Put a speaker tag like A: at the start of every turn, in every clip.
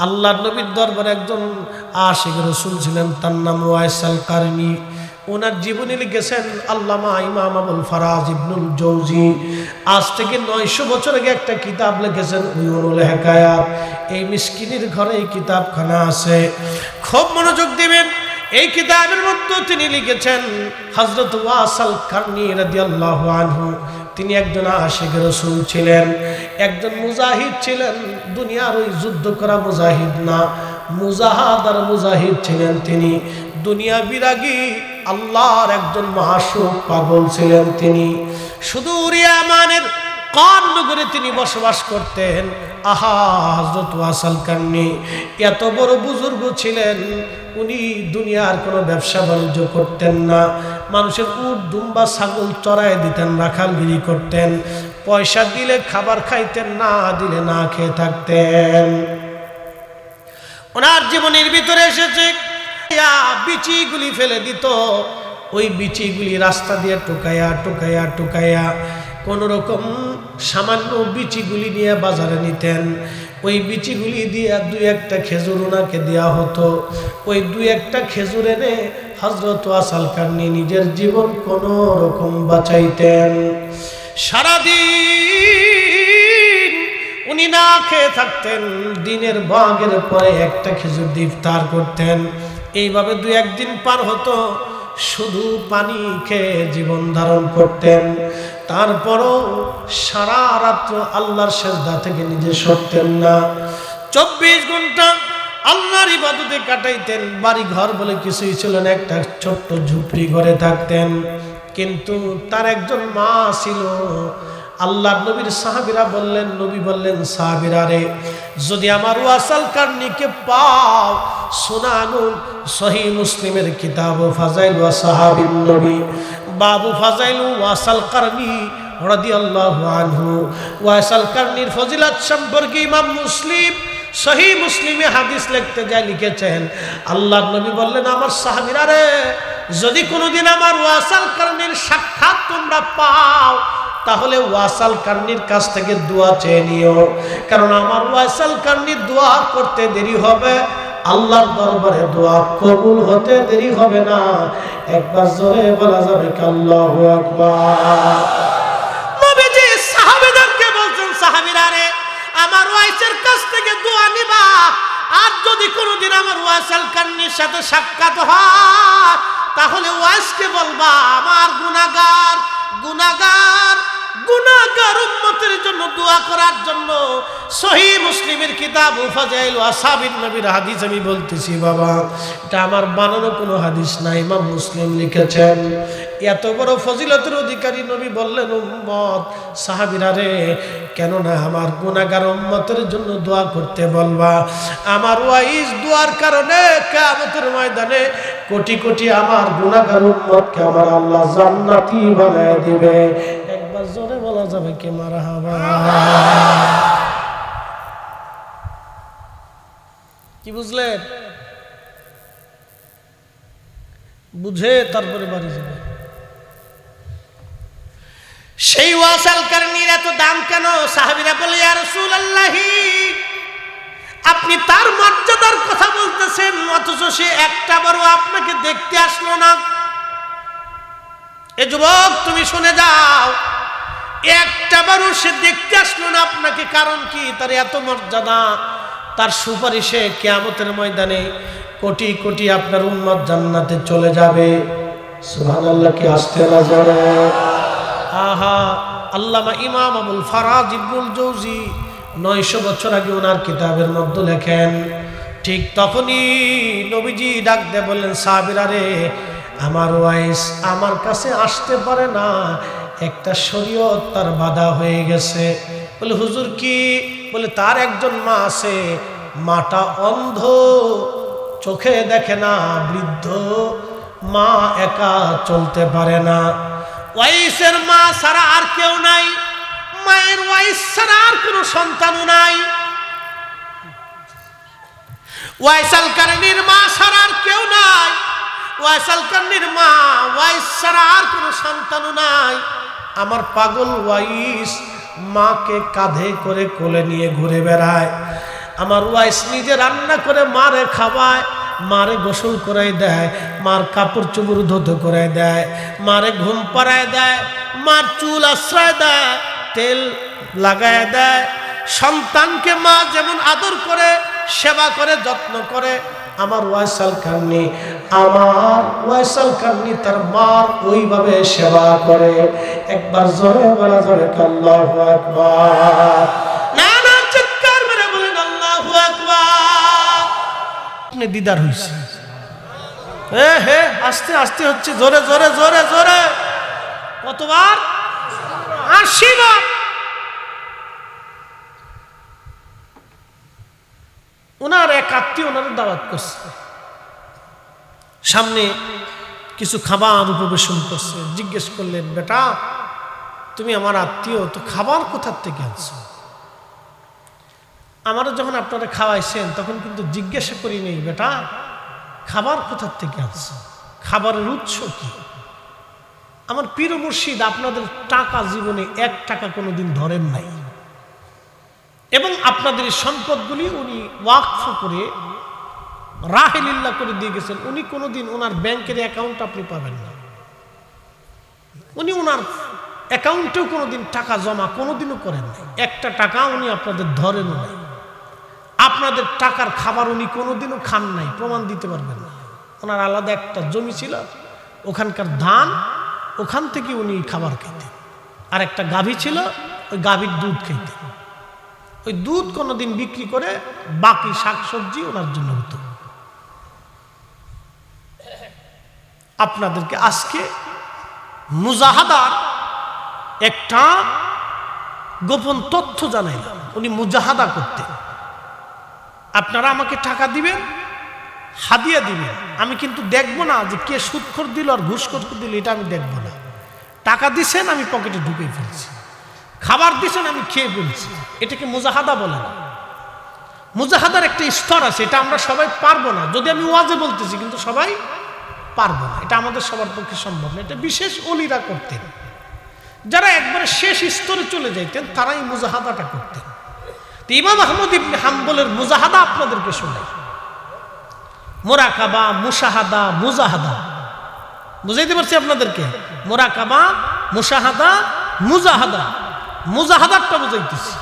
A: আল্লাহর নবীর দরবারে একজন আশিক রাসূল ছিলেন, তার নাম ওয়াইস আল কারনী। ওনার জীবনী লিখেছেন আল্লামা ইমাম আবুল ফারাজ ইবনুল জৌজি। আজ থেকে 900 বছর আগে একটা কিতাব লিখেছেন উয়ুনুল হিকায়াত। এই মিসকিনের ঘরে এই কিতাবখানা আছে, খুব মনোযোগ দিবেন। এই কিতাবের মধ্যে তিনি লিখেছেন হযরত ওয়াইস আল কারনী রাদিয়াল্লাহু আনহু তিনি একজন আশিক রাসূল ছিলেন, একজন মুজাহিদ ছিলেন। দুনিয়ার ওই যুদ্ধ করা মুজাহিদ না, মুজাহাদ আর মুজাহিদ ছিলেন তিনি। দুনিয়া বিরাগী আল্লাহর একজন মাসুক পাগল ছিলেন তিনি। সুদূর ইয়ামানের কান নগরে তিনি বসবাস করতেন। আহা, হযরত ওয়াইস আল কারনী এত বড় বুজুর্গ ছিলেন, উনি দুনিয়ার কোনো ব্যবসা বাণিজ্য করতেন না। মানুষের উট দুম্বা ছাগল চড়ায় দিতেন, রাখালগিরি করতেন। পয়সা দিলে খাবার খাইতেন, না দিলে না খেয়ে থাকতেন। ওনার জীবনের ভিতরে এসেছে বিচিগুলি ফেলে দিত, ওই বিচিগুলি রাস্তা দিয়ে টুকাইয়া টুকাইয়া টুকাইয়া কোন রকম সামান্য বিচিগুলি নিয়ে বাজারে নিতেন। ওই বিচিগুলি দিয়ে 2-1টা খেজুর ওনাকে দেওয়া হতো। ওই 2-1টা খেজুর এনে হযরত ওয়াইস আল কারনী নিজের জীবন কোন রকম বাঁচাইতেন। সারাদিন উনি না খেয়ে থাকতেন। দিনের ভাগের পরে একটা খেজুর দিয়ে ইফতার করতেন। এইভাবে 2-1 দিন পার হতো, শুধু পানি খেয়ে জীবন ধারণ করতেন। তারপরও সারা রাত্র আল্লাহর সেজদা থেকে নিজে সরতেন না। 24 ঘন্টা আল্লাহর ইবাদতে কাটাইতেন। বাড়ি ঘর বলে কিছুই ছিল না, একটা ছোট্ট ঝুপড়ি ঘরে থাকতেন। কিন্তু তার একজন মা ছিল। আল্লাহর নবীর সাহাবীরা বললেন, নবী বললেন, সাহাবীরা রে, যদি আমার ওয়াইস আল কারনীকে পাও, সুনানুল সহিহ মুসলিমের কিতাব ফাজাইল ওয়া সাহাবীন নবী বাবু ফাজাইল ওয়াইস আল কারনী রাদিয়াল্লাহু আনহু। ওয়াইস আল কারনীর ফজিলত সম্পর্কে ইমাম মুসলিম সহিহ মুসলিমে হাদিস লিখতে যায় লিখেছেন, আল্লাহর নবী বললেন, আমার সাহাবীরা রে, যদি কোনোদিন আমার ওয়াইস আল কারনীর সাক্ষাৎ তোমরা পাও, তাহলে ওয়াইস আল কারনীর কাছ থেকে দোয়া চেয়ে নিও। কারণ আমার ওয়াইস আল কারনীর দোয়া করতে দেরি হবে, আল্লাহর দরবারে দোয়া কবুল হতে দেরি হবে না। একবার জোরে বলা যাবে আল্লাহু আকবার। নবীজি সাহাবীদেরকে বলছেন, সাহাবীরা রে, আমার ওয়াইসের কাছ থেকে দোয়া নিবা। আর যদি কোনোদিন আমার ওয়াইস আল কারনীর সাথে সাক্ষাৎ হয়, তাহলে ওয়াইসকে বলবা আমার গুনাহগার গুনাহগার গুনাহগার উম্মতের জন্য দোয়া করার জন্য। সহিহ মুসলিমের কিতাব ফাজাইল ওয়া সাহাবীন নবীর হাদিস আমি বলতেছি বাবা, এটা আমার বানানো কোনো হাদিস না, ইমাম মুসলিম লিখেছেন। এত বড় ফজিলতের অধিকারী নবী বললেন, উম্মত সাহাবীরা রে, কেন না আমার গুনাহগার উম্মতের জন্য দোয়া করতে বলবা। আমার ওয়াইস দোয়ার কারণে কিয়ামতের ময়দানে কোটি কোটি আমার গুনাহগার উম্মতকে আমার আল্লাহ জান্নাতি বানায় দিবে। একবার জোরে বলা যাবে কি মারহাবা। কি বুঝলেন? বুঝে তারপরে বাড়ি যাবে। সেই ওয়াইস আল কারনীর এত দাম কেন? সাহাবীরা বলে, ইয়া রাসূলুল্লাহ, আপনি তার মর্যাদার কথা বলতেছেন, অথচ সে একটা বারও আপনাকে দেখতে আসলো না। এ যুবক, তুমি শুনে যাও, একটা বারও সে দেখতে আসলো না আপনাকে। কারণ কি? তার এত মর্যাদা, তার সুপারিশে কিয়ামতের ময়দানে কোটি কোটি আপনার উম্মত জান্নাতে চলে যাবে। সুবহানাল্লাহ, কি আসতে না জোরে। আহা, আল্লামা ইমাম আবুল ফারাজ ইবনুল জৌজি 900 বছর আগে ওনার কিতাবের মধ্যে লেখেন, ঠিক তখনই নবীজি ডাক দিয়ে বললেন, সাহাবীরা রে, আমার ওয়াইস আমার কাছে আসতে পারে না, একটা শরীয়ত তার বাধা হয়ে গেছে। বলে, হুজুর কি? বলে, তার একজন মা আছে, মাটা অন্ধ, চোখে দেখে না, বৃদ্ধ মা, একা চলতে পারে না। ওয়াইসের মা ছাড়া আর কেউ নাই, মায়ের ওয়াইস ছাড়া আর কোনো সন্তানও নাই। ওয়াইস আল কারনীর মা ছাড়া আর কেউ নাই, ওয়াইস আল কারনীর মা ওয়াইস ছাড়া আর কোনো সন্তানও নাই। আমার পাগল ওয়াইস মাকে কাঁধে করে কোলে নিয়ে ঘুরে বেড়ায়। আমার ওয়াইস নিজে রান্না করে মারে খাওয়ায়, মারে গোসল করাই দেয়, মার কাপড় চোপড় ধুতে করে দেয়, মারে ঘুম পাড়ায় দেয়, মার চুল আশ্রয় দেয়, তেল লাগায় দেয়। সন্তানকে মা যেমন আদর করে, সেবা করে, যত্ন করে, আমার ওয়াইসাল কারনি, আমার ওয়াইসাল কারনি তার মার ওইভাবে সেবা করে। একবার জোরে বলা জোরে আল্লাহু আকবার। না না চিৎকার মেরে বলেন আল্লাহু আকবার। আপনি দিদার হইছে, হে আস্তে আস্তে হচ্ছে, জোরে জোরে জোরে জোরে। কতবার? 80 বার। ওনার এক আত্মীয় ওনার দাওয়াত করছে, সামনে কিছু খাবার উপবেশন করছে। জিজ্ঞেস করলেন, বেটা তুমি আমার আত্মীয়, তো খাবার কোথার থেকে আনছো? আমারও যখন আপনারা খাওয়াইছেন তখন কিন্তু জিজ্ঞাসা করি নেই, বেটা খাবার কোথার থেকে আনছো, খাবারের উৎস কি? আমার পীর মুর্শিদ আপনাদের টাকা জীবনে 1 টাকা কোনোদিন ধরেন নাই, এবং আপনাদের এই সম্পদগুলি উনি ওয়াকফ করে রাহেলিল্লাহ করে দিয়ে গেছেন। উনি কোনোদিন ওনার ব্যাংকের অ্যাকাউন্ট আপনি পাবেন না, উনি ওনার অ্যাকাউন্টেও কোনোদিন টাকা জমা কোনোদিনও করেন নাই, 1টা টাকা উনি আপনাদের ধরেনও নাই। আপনাদের টাকার খাবার উনি কোনোদিনও খান নাই, প্রমাণ দিতে পারবেন না। ওনার আলাদা একটা জমি ছিল, ওখানকার ধান, ওখান থেকে উনি খাবার খেতেন। আর একটা গাভী ছিল, ওই গাভীর দুধ খেতেন। ওই দুধ কোনোদিন বিক্রি করে বাকি শাকসবজি ওনার জন্য হতো। আপনাদেরকে আজকে মুজাহাদার একটা গোপন তথ্য জানাইলাম। উনি মুজাহাদা করতেন। আপনারা আমাকে টাকা দিবেন, হাদিয়া দিবেন, আমি কিন্তু দেখবো না যে কে সুদখোর দিল আর ঘুষখোর দিল, এটা আমি দেখবো না। টাকা দিছেন, আমি পকেটে ঢুকে ফেলছি। খাবার দিছেন, আমি খেয়ে ফেলছি। এটাকে মুজাহাদা বলে না। মুজাহাদার একটা স্তর আছে, এটা আমরা সবাই পারবো না। যদি আমি ওয়াজে বলতেছি, কিন্তু সবাই পারবো না, এটা আমাদের সবার পক্ষে সম্ভব না। এটা বিশেষ ওলিরা করতেন, যারা একবারে শেষ স্তরে চলে যাইতেন, তারাই মুজাহাদাটা করতেন। তো ইমাম আহমদ ইবনে হাম্বলের মুজাহাদা আপনাদেরকে শোনাই। মোরাকাবা, মুশাহাদা, মুজাহাদা, বুঝাইতে পারছি আপনাদেরকে? মোরাকাবা, মুশাহাদা, মুজাহাদা। মুজাহাদাটা বুঝাইতেছি।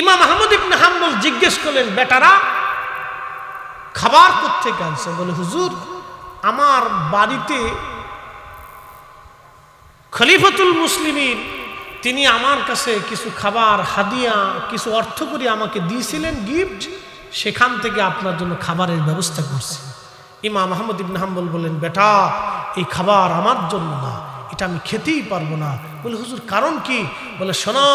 A: ইমাম আহমদ ইবনে হাম্বল জিজ্ঞেস করলেন, বেটারা খাবার কোত্থেকে আনছে? বলে, হুজুর আমার বাড়িতে খলিফাতুল মুসলিমিন তিনি আমার কাছে কিছু খাবার হাদিয়া, কিছু অর্থ করে আমাকে দিয়েছিলেন গিফট, সেখান থেকে আপনার জন্য খাবারের ব্যবস্থা করছি। ইমাম আহমদ ইবনে হাম্বল বললেন, বেটা এই খাবার আমার জন্য না, এটা আমি খেতেই পারবো না। বলে, হুজুর কারণ কি? বলে, শোনো,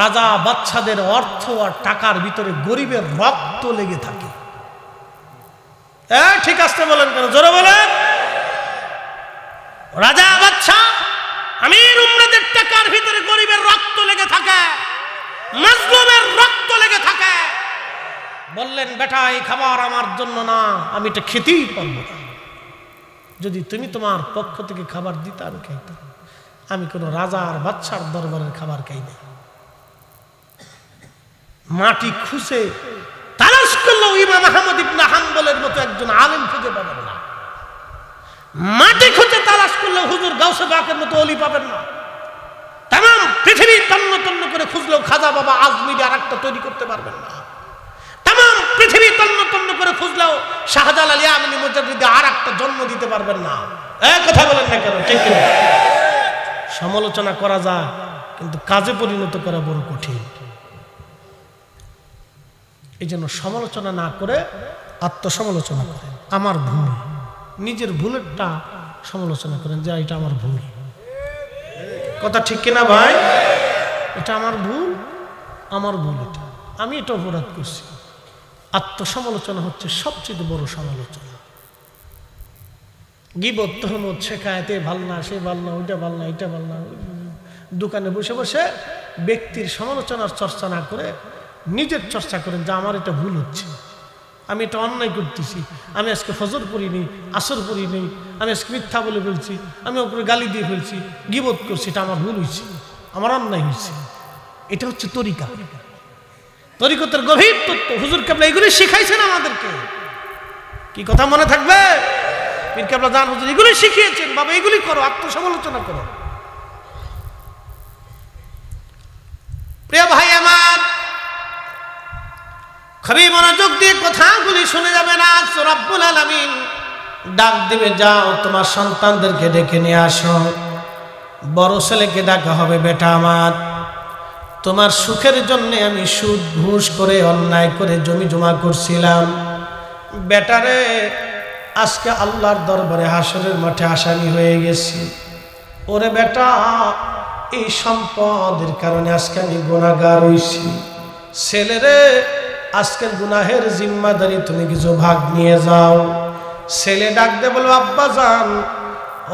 A: রাজা বাদশাদের অর্থ আর টাকার ভিতরে গরিবের রক্ত লেগে থাকে। ঠিক আসতে বলেন কেন? জোরে বলেন। রাজা বাদশা আমির উম্মতের টাকার ভিতরে গরিবের রক্ত লেগে থাকে, মাজলুমের রক্ত লেগে থাকে। বললেন, বেটা এই খাবার আমার জন্য না, আমি এটা খেতেই পারবো না। যদি তুমি তোমার পক্ষ থেকে খাবার দিতে আমি খাইতাম। আমি কোনো রাজার বাদশার দরবারের খাবার খাই না। মাটি খুঁজে তালাশ করলেও ইমাম আহমদ ইবনে হাম্বলের মতো একজন আলেম খুঁজে পাবেন না। মাটি খুঁজে তালাশ করলেও হুজুর গাউসে পাকের মতো ওলি পাবেন না। তামাম পৃথিবী তন্ন তন্ন করে খুঁজলেও খাজা বাবা আজমিরি আর একটা তৈরি করতে পারবেন না। তামাম পৃথিবী তন্ন তন্ন করে খুঁজলেও শাহজালাল ইয়ামানি মুজাদ্দিদ আর একটা জন্ম দিতে পারবেন না। কথা বলেন না কেন? ঠিক না? সমালোচনা করা যায়, কিন্তু কাজে পরিণত করা বড় কঠিন। এই জন্য সমালোচনা না করে আত্মসমালোচনা করেন। আমার ভুল, নিজের ভুলেরটা সমালোচনা করেন যে এটা আমার ভুল। কথা ঠিক কিনা ভাই? এটা আমার ভুল, আমার ভুল, এটা আমি এটা অপরাধ করছি। আত্মসমালোচনা হচ্ছে সবচেয়ে বড় সমালোচনা। গীবত, তহমত, শেখায়েতে ভাল না, সে ভাল না, ওইটা ভাল না, এটা ভাল না, দোকানে বসে বসে ব্যক্তির সমালোচনার চর্চা না করে নিজের চর্চা করেন যে আমার এটা ভুল হচ্ছে, আমি এটা অন্যায় করতেছি, আমি আজকে ফজর পড়ি নেই, আসর পড়ি নেই, আমি আজকে মিথ্যা বলে ফেলছি, আমি ওপরে গালি দিয়ে ফেলছি, গীবত করছি, এটা আমার ভুল হয়েছে, আমার অন্যায় হয়েছে। এটা হচ্ছে তরিকা। তরিকতের গভীর তত্ত্ব হুজুর কেবলা এগুলি শিখাইছেন আমাদেরকে। কি কথা মনে থাকবে? পীর কেবলা জান হুজুর এগুলি শিখিয়েছেন, বাবা এগুলি করো, আত্মসমালোচনা করো। প্রিয় ভাই আমার, খুবই মনোযোগ দিয়ে কথাগুলি শুনে যাবেন। আজ রব্বুল আলামিন ডাক দিবে, যাও তোমার সন্তানদেরকে ডেকে নিয়ে আসো। বড় ছেলেকে ডাকা হবে, বেটা আমার, তোমার সুখের জন্য আমি সুদ ঘুষ করে অন্যায় করে জমি জমা করছিলাম, বেটারে আজকে আল্লাহর দরবারে হাসরের মাঠে আসামি হয়ে গেছি। ওরে বেটা, এই সম্পদের কারণে আজকে আমি গুনাহগার হইছি। ছেলেরে, আজকের গুনাহের জিম্মাদারি তুমি কিছু ভাগ নিয়ে যাও। ছেলে ডাক দে বলবো, আব্বা জান,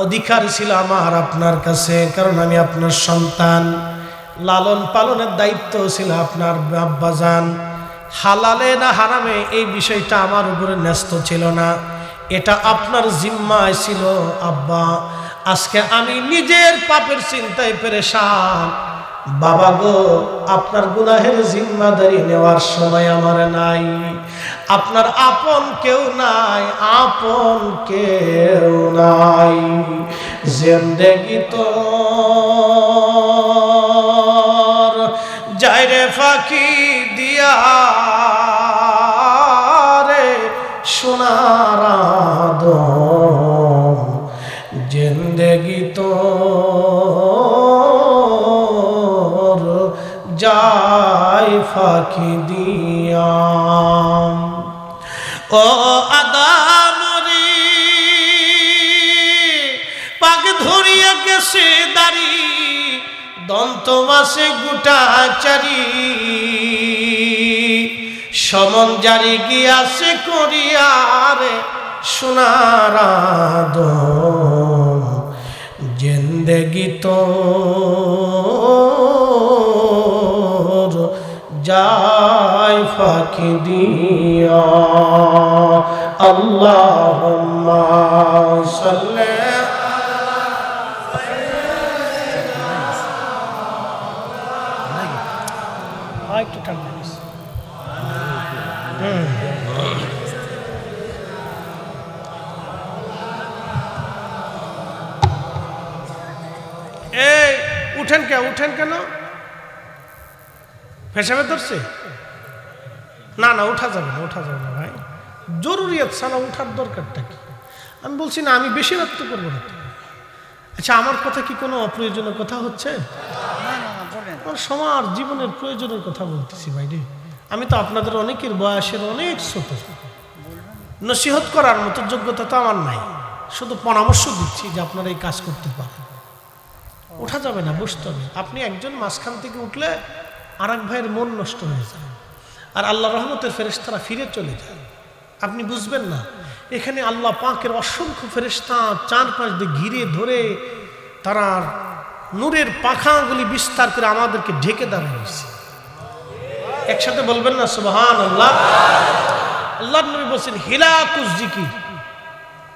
A: অধিকার ছিল আমার আপনার কাছে, কারণ আমি আপনার সন্তান। লালন পালনের দায়িত্ব ছিল আপনার আব্বা জান। হালালে না হারামে এই বিষয়টা আমার উপরে ন্যস্ত ছিল না, এটা আপনার জিম্মায় ছিল আব্বা। আজকে আমি নিজের পাপের চিন্তায় পেরেশান। বাবা গো, আপনার গুনাহের জিম্মাদারি নেওয়ার সময় আমার নাই। আপনার আপন কেউ নাই, আপন কেউ নাই। জিন্দেগি তো যায় রে ফাঁকি দিয়া রে সোনার আদম, জিন্দেগি তো যায় ফাঁকি দিয়া। ও আদম রে, পাক ধরিয়া গেছে দাড়ি, দন্ত মাসে গোটা চারি, সমন জারি গিয়াছে করিয়ারে সোনার আদম, জিন্দেগি তো যায় ফাঁকি দিয়া। আল্লাহুম্মা সাল্লি একটু ঠান্ডা। এই উঠেন কেন? পেশাবে ধরছে? না উঠা যাবে না ভাই, জরুরিয়াত ছাড়া উঠার দরকারটা কি? আমি বলছি না, আমি বেশি রাত তো করবো না। আচ্ছা, আমার কথা কি কোনো অপ্রয়োজনীয় কথা হচ্ছে? আমার সমাজ জীবনের প্রয়োজনের কথা বলতেছি ভাই রে। আমি তো আপনাদের অনেকের বয়সের অনেক ছোট, নসিহত করার মতো যোগ্যতা তো আমার নাই, শুধু পরামর্শ দিচ্ছি যে আপনারা এই কাজ করতে পারেন। ওঠা যাবে না, বসতে হবে। আপনি একজন মাঝখান থেকে উঠলে আর এক ভাইয়ের মন নষ্ট হয়ে যায়, আর আল্লাহ রহমতের ফেরেশতারা ফিরে চলে যায়। আপনি বুঝবেন না, এখানে আল্লাহ পাকের অসংখ্য ফেরেশতা চারপাশ দিয়ে ঘিরে ধরে তারা নূরের পাখাগুলি বিস্তার করে আমাদেরকে ঢেকে দাঁড়িয়েছে। একসাথে বলবেন না সুবহানাল্লাহ? আল্লাহর নবী বলছেন হিলাকুজ জিকির,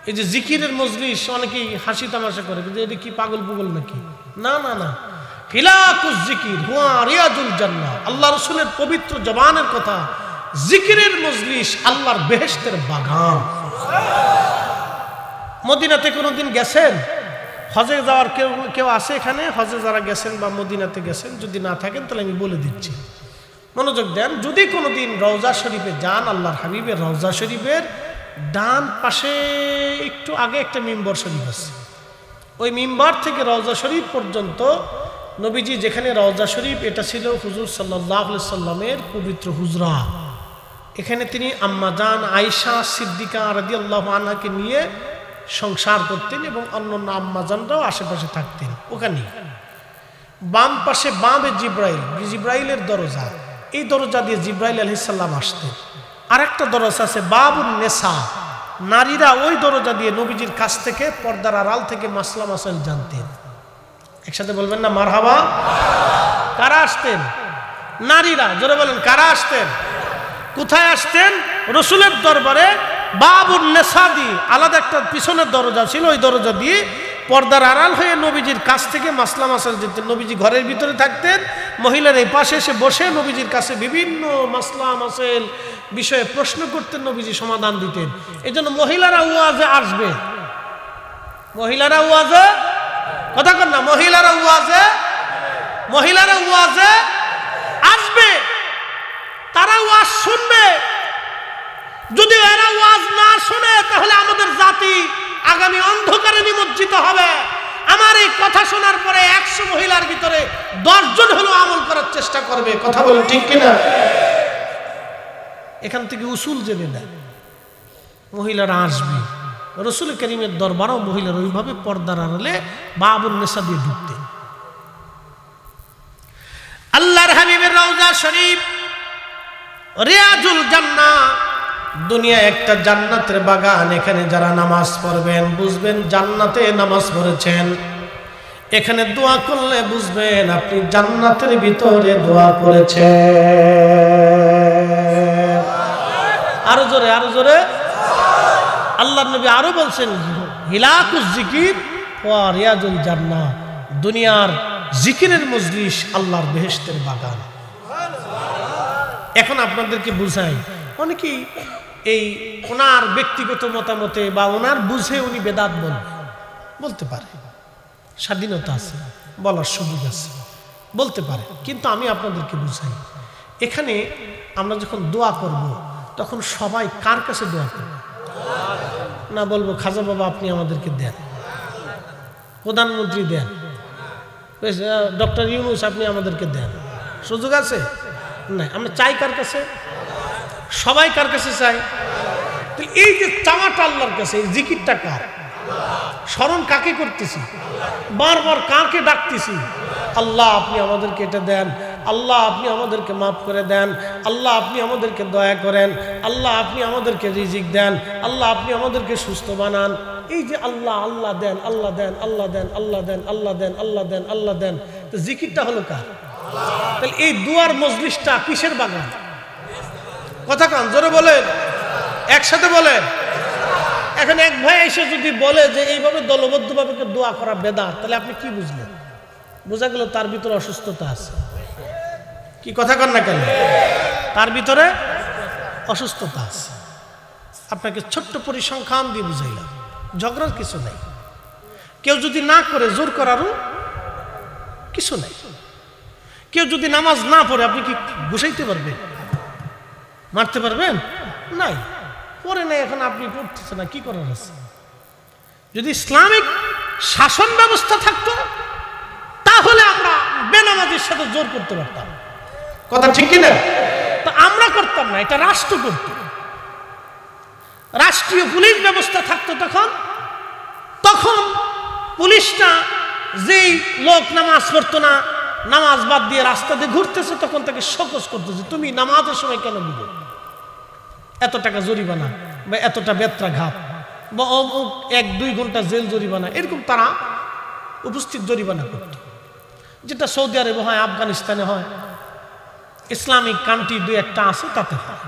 A: এই যে জিকিরের মজলিস, অনেকেই হাসি তামাশা করে কিন্তু এটা কি পাগল পুগল নাকি? না, হিলাকুজ জিকির হুয়া রিয়াজুল জান্নাহ। আল্লাহ রাসূলের পবিত্র জবানের কথা, জিকিরের মজলিস আল্লাহর বেহেশতের বাগান। মদিনাতে কোনোদিন গেছেন? হজে যাওয়ার কেউ আছে এখানে? হজে যারা গেছেন বা মদিনাতে গেছেন, যদি না থাকেন তাহলে আমি বলে দিচ্ছি, মনোযোগ দেন। যদি কোনোদিন রওজা শরীফে যান, আল্লাহর হাবিবের রওজা শরীফের ডান পাশে একটু আগে একটা মিম্বর শরীফ আছে। ওই মিম্বর থেকে রওজা শরীফ পর্যন্ত নবীজি যেখানে রওজা শরীফ, এটা ছিল হুজুর সাল্লাল্লাহু আলাইহি সাল্লামের পবিত্র হুজরা। এখানে তিনি আম্মাজান আয়েশা সিদ্দিকা রাদিয়াল্লাহু আনহাকে নিয়ে সংসার করতেন এবং অন্যান্য আম্মাজানরাও আশেপাশে থাকতেন ওখানে। বাম পাশে বামে জিব্রাইলের দরজা, এই দরজা দিয়ে জিব্রাইল আলাইহিস সালাম আসতেন। আর একটা দরজা আছে বাবুন নেসা, নারীরা ওই দরজা দিয়ে নবীজির কাছ থেকে পর্দার আড়াল থেকে মাসলা মাসাইল জানতেন। একসাথে বলবেন না মারহাবা? কারা আসতেন? নারীরা। জোরে বলেন, কারা আসতেন? কোথায় আসতেন? রসুলের দরবারে বাবুন নেসা দিয়ে আলাদা একটা পিছনের দরজা ছিল, ওই দরজা দিয়ে পর্দার আড়াল হয়ে নবীজির কাছ থেকে মাসলা মাসাল যেতেন। নবীজি ঘরের ভিতরে থাকতেন, মহিলার এই পাশে এসে বসে নবীজির কাছে বিভিন্ন মাসলা মাসাইল বিষয়ে প্রশ্ন করতেন, নবীজি সমাধান দিতেন। এই জন্য মহিলারা ওয়াজে আসবে, মহিলারা ওয়াজে, কথা কন না, মহিলারা ওয়াজে আসবে, তারা ওয়াজ শুনবে। যদি এরা ওয়াজ না শুনে তাহলে আমাদের জাতি আগামী অন্ধকারে নিমজ্জিত হবে। আমার এই কথা শোনার পরে 100 মহিলার ভিতরে 10 জন হলো আমল করার চেষ্টা করবে। কথা বলেন ঠিক কিনা? এখান থেকে উসুল জেনে নেয়, মহিলারা আসবে। রসুল করিমের দরবারও মহিলারা ওইভাবে পর্দার আড়ালে বাবুল নেশা দিয়ে ঢুকতেন। আল্লাহর হাবিবের রওজা শরীফ রিয়াজুল জান্নাহ, দুনিয়া একটা জান্নাতের বাগান। এখানে যারা নামাজ পড়বেন বুঝবেন জান্নাতে নামাজ পড়েছেন। এখানে দোয়া করলে বুঝবেন আপনি জান্নাতের ভিতরে দোয়া করেছেন। আরো জোরে, আরো জোরে। আল্লাহর নবী আরো বলছেন, হিলাকুজ জিকির ওয়া রিয়াজুল জান্নাহ, দুনিয়ার জিকিরের মজলিস আল্লাহর বেহেশতের বাগান। এখন আপনাদেরকে বুঝাই, অনেকেই এই ওনার ব্যক্তিগত মতামতে বা ওনার বুঝে উনি বেদাত বলতে পারে, স্বাধীনতা আছে, বলার সুযোগ আছে, বলতে পারে। কিন্তু আমি আপনাদেরকে বুঝাই, এখানে আমরা যখন দোয়া করব তখন সবাই কার কাছে দোয়া করব? না বলবো খাজা বাবা আপনি আমাদেরকে দেন, প্রধানমন্ত্রী দেন, ডক্টর ইউনূস আপনি আমাদেরকে দেন, সুযোগ আছে? না, আমরা চাই কার কাছে? সবাই কার কাছে চাই? এই যে চাওয়াটা আল্লাহর কাছে, এই জিকিরটা কার? স্মরণ কাকে করতেছি? বারবার কাকে ডাকতেছি? আল্লাহ আপনি আমাদেরকে এটা দেন, আল্লাহ আপনি আমাদেরকে মাফ করে দেন, আল্লাহ আপনি আমাদেরকে দয়া করেন, আল্লাহ আপনি আমাদেরকে রিজিক দেন, আল্লাহ আপনি আমাদেরকে সুস্থ বানান। এই যে আল্লাহ আল্লাহ দেন, আল্লাহ দেন, আল্লাহ দেন, আল্লাহ দেন, আল্লাহ দেন, আল্লাহ দেন, আল্লাহ দেন, তো জিকিরটা হলো কার? তাহলে এই দুয়ার মজলিসটা কিসের বাগান? কথা কান জোরে বলেন, একসাথে বলেন। এখন এক ভাই এসে যদি বলে যে এইভাবে দলবদ্ধভাবে দোয়া করা বেদাত, তাহলে আপনি কি বুঝলেন? বোঝা গেল তার ভিতরে অসুস্থতা আছে। কি কথা কন না কেন? তার ভিতরে অসুস্থতা আছে। আপনাকে ছোট্ট পরিসংখ্যান দিয়ে বুঝাইলাম, ঝগড়ার কিছু নাই। কেউ যদি না করে জোর করারও কিছু নাই। কেউ যদি নামাজ না পড়ে আপনি কি ঘুষাইতে পারবেন? মারতে পারবেন? নাই, পরে নাই, এখন আপনি পড়তেছে না, কি করার আছে? যদি ইসলামিক শাসন ব্যবস্থা থাকতো তাহলে আমরা বেনামাজির সাথে জোর করতে পারতাম। কথা ঠিক কিনা? তা আমরা করতাম না, এটা রাষ্ট্র করত। রাষ্ট্রীয় পুলিশ ব্যবস্থা থাকতো তখন পুলিশটা যেই লোক নামাজ পড়তো না, নামাজ বাদ দিয়ে রাস্তা দিয়ে ঘুরতেছে, তখন তাকে শোকজ করতেছে, তুমি নামাজের সময় কেন দিল? এত টাকা জরিমানা বা এতটা বেত্রাঘাত বা 1-2 ঘন্টা জেল জরিমানা, এরকম তারা উপস্থিত জরিমানা করত। যেটা সৌদি আরবে হয়, আফগানিস্তানে হয়, ইসলামিক কান্ট্রি 2-1টা আছে তাতে হয়।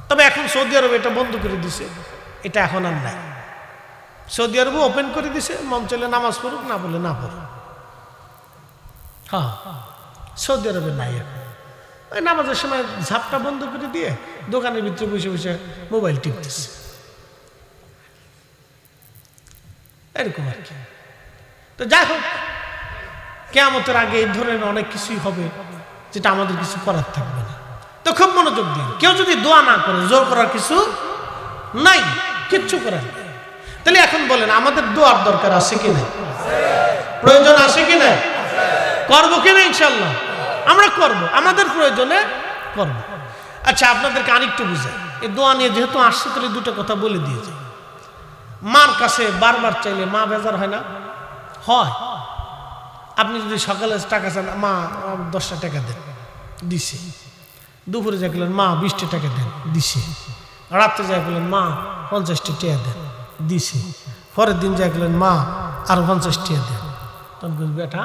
A: তবে এখন সৌদি আরবে এটা বন্ধ করে দিছে, এটা এখন আর নাই। সৌদি আরবে ওপেন করে দিছে, মন চলে নামাজ পড়ুক, না বলে না পড়ুক। হ্যাঁ, সৌদি আরবে নাই এখন। ওই নামাজের সময় ঝাপটা বন্ধ করে দিয়ে দোকানের ভিতরে বসে বসে মোবাইল টিপতেছে, এরকম আর কি। তো যাই হোক, কিয়ামতের আগে এই ধরনের অনেক কিছুই হবে যেটা আমাদের কিছু করার থাকবে না। তো খুব মনোযোগ দিন, কেউ যদি দোয়া না করে, জোর করার কিছু নাই, কিচ্ছু করার নেই। তাহলে এখন বলেন আমাদের দোয়ার দরকার আছে কি না? প্রয়োজন আছে কি না? করবো কিনা? ইনশাল্লাহ আমরা করব, আমাদের প্রয়োজনে করব। আচ্ছা, আপনাদেরকে আরেকটু বুঝাই, এই দোয়া নিয়ে যেহেতু আসছে তাহলে দুটো কথা বলে দিয়ে যাই। মার কাছে বারবার চাইলে মা বেজার হয় না? হয়। আপনি যদি সকালে টাকা চান, মা 10টা টাকা দেন, দিছে। দুপুরে যা গেলেন, মা 20টা টাকা দেন, দিছে। রাত্রে যা গেলেন, মা 50টা টাকা দেন, দিছে। পরের দিন যা গেলেন, মা আরো 50 টাকা দেন। তখন বলবে, বেটা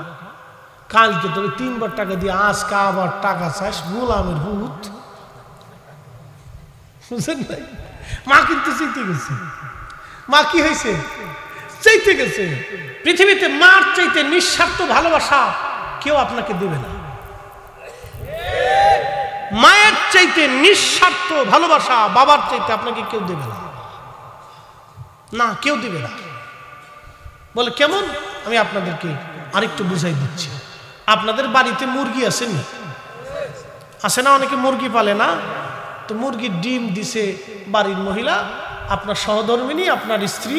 A: কালকে তুমি 3বার টাকা দিয়ে আজকে আবার টাকা চাস, গোলামের ভূত। বুঝলেন নাই? মা কিন্তু চিনতে গেছে। মা কি হয়েছে? চাইতে গেছে। পৃথিবীতে মার চাইতে নিঃস্বার্থ ভালোবাসা কেউ আপনাকে দেবে না। মায়ের চাইতে নিঃস্বার্থ ভালোবাসা বাবার চাইতে আপনাকে কেউ দেবে না, না কেউ দেবে না। বলে কেমন? আমি আপনাদেরকে আরেকটু বুঝাই দিচ্ছি। আপনাদের বাড়িতে মুরগি আসেনি? আসে না? অনেকে মুরগি পালে না। তো মুরগির ডিম দিছে বাড়ির মহিলা, আপনার সহধর্মিনী, আপনার স্ত্রী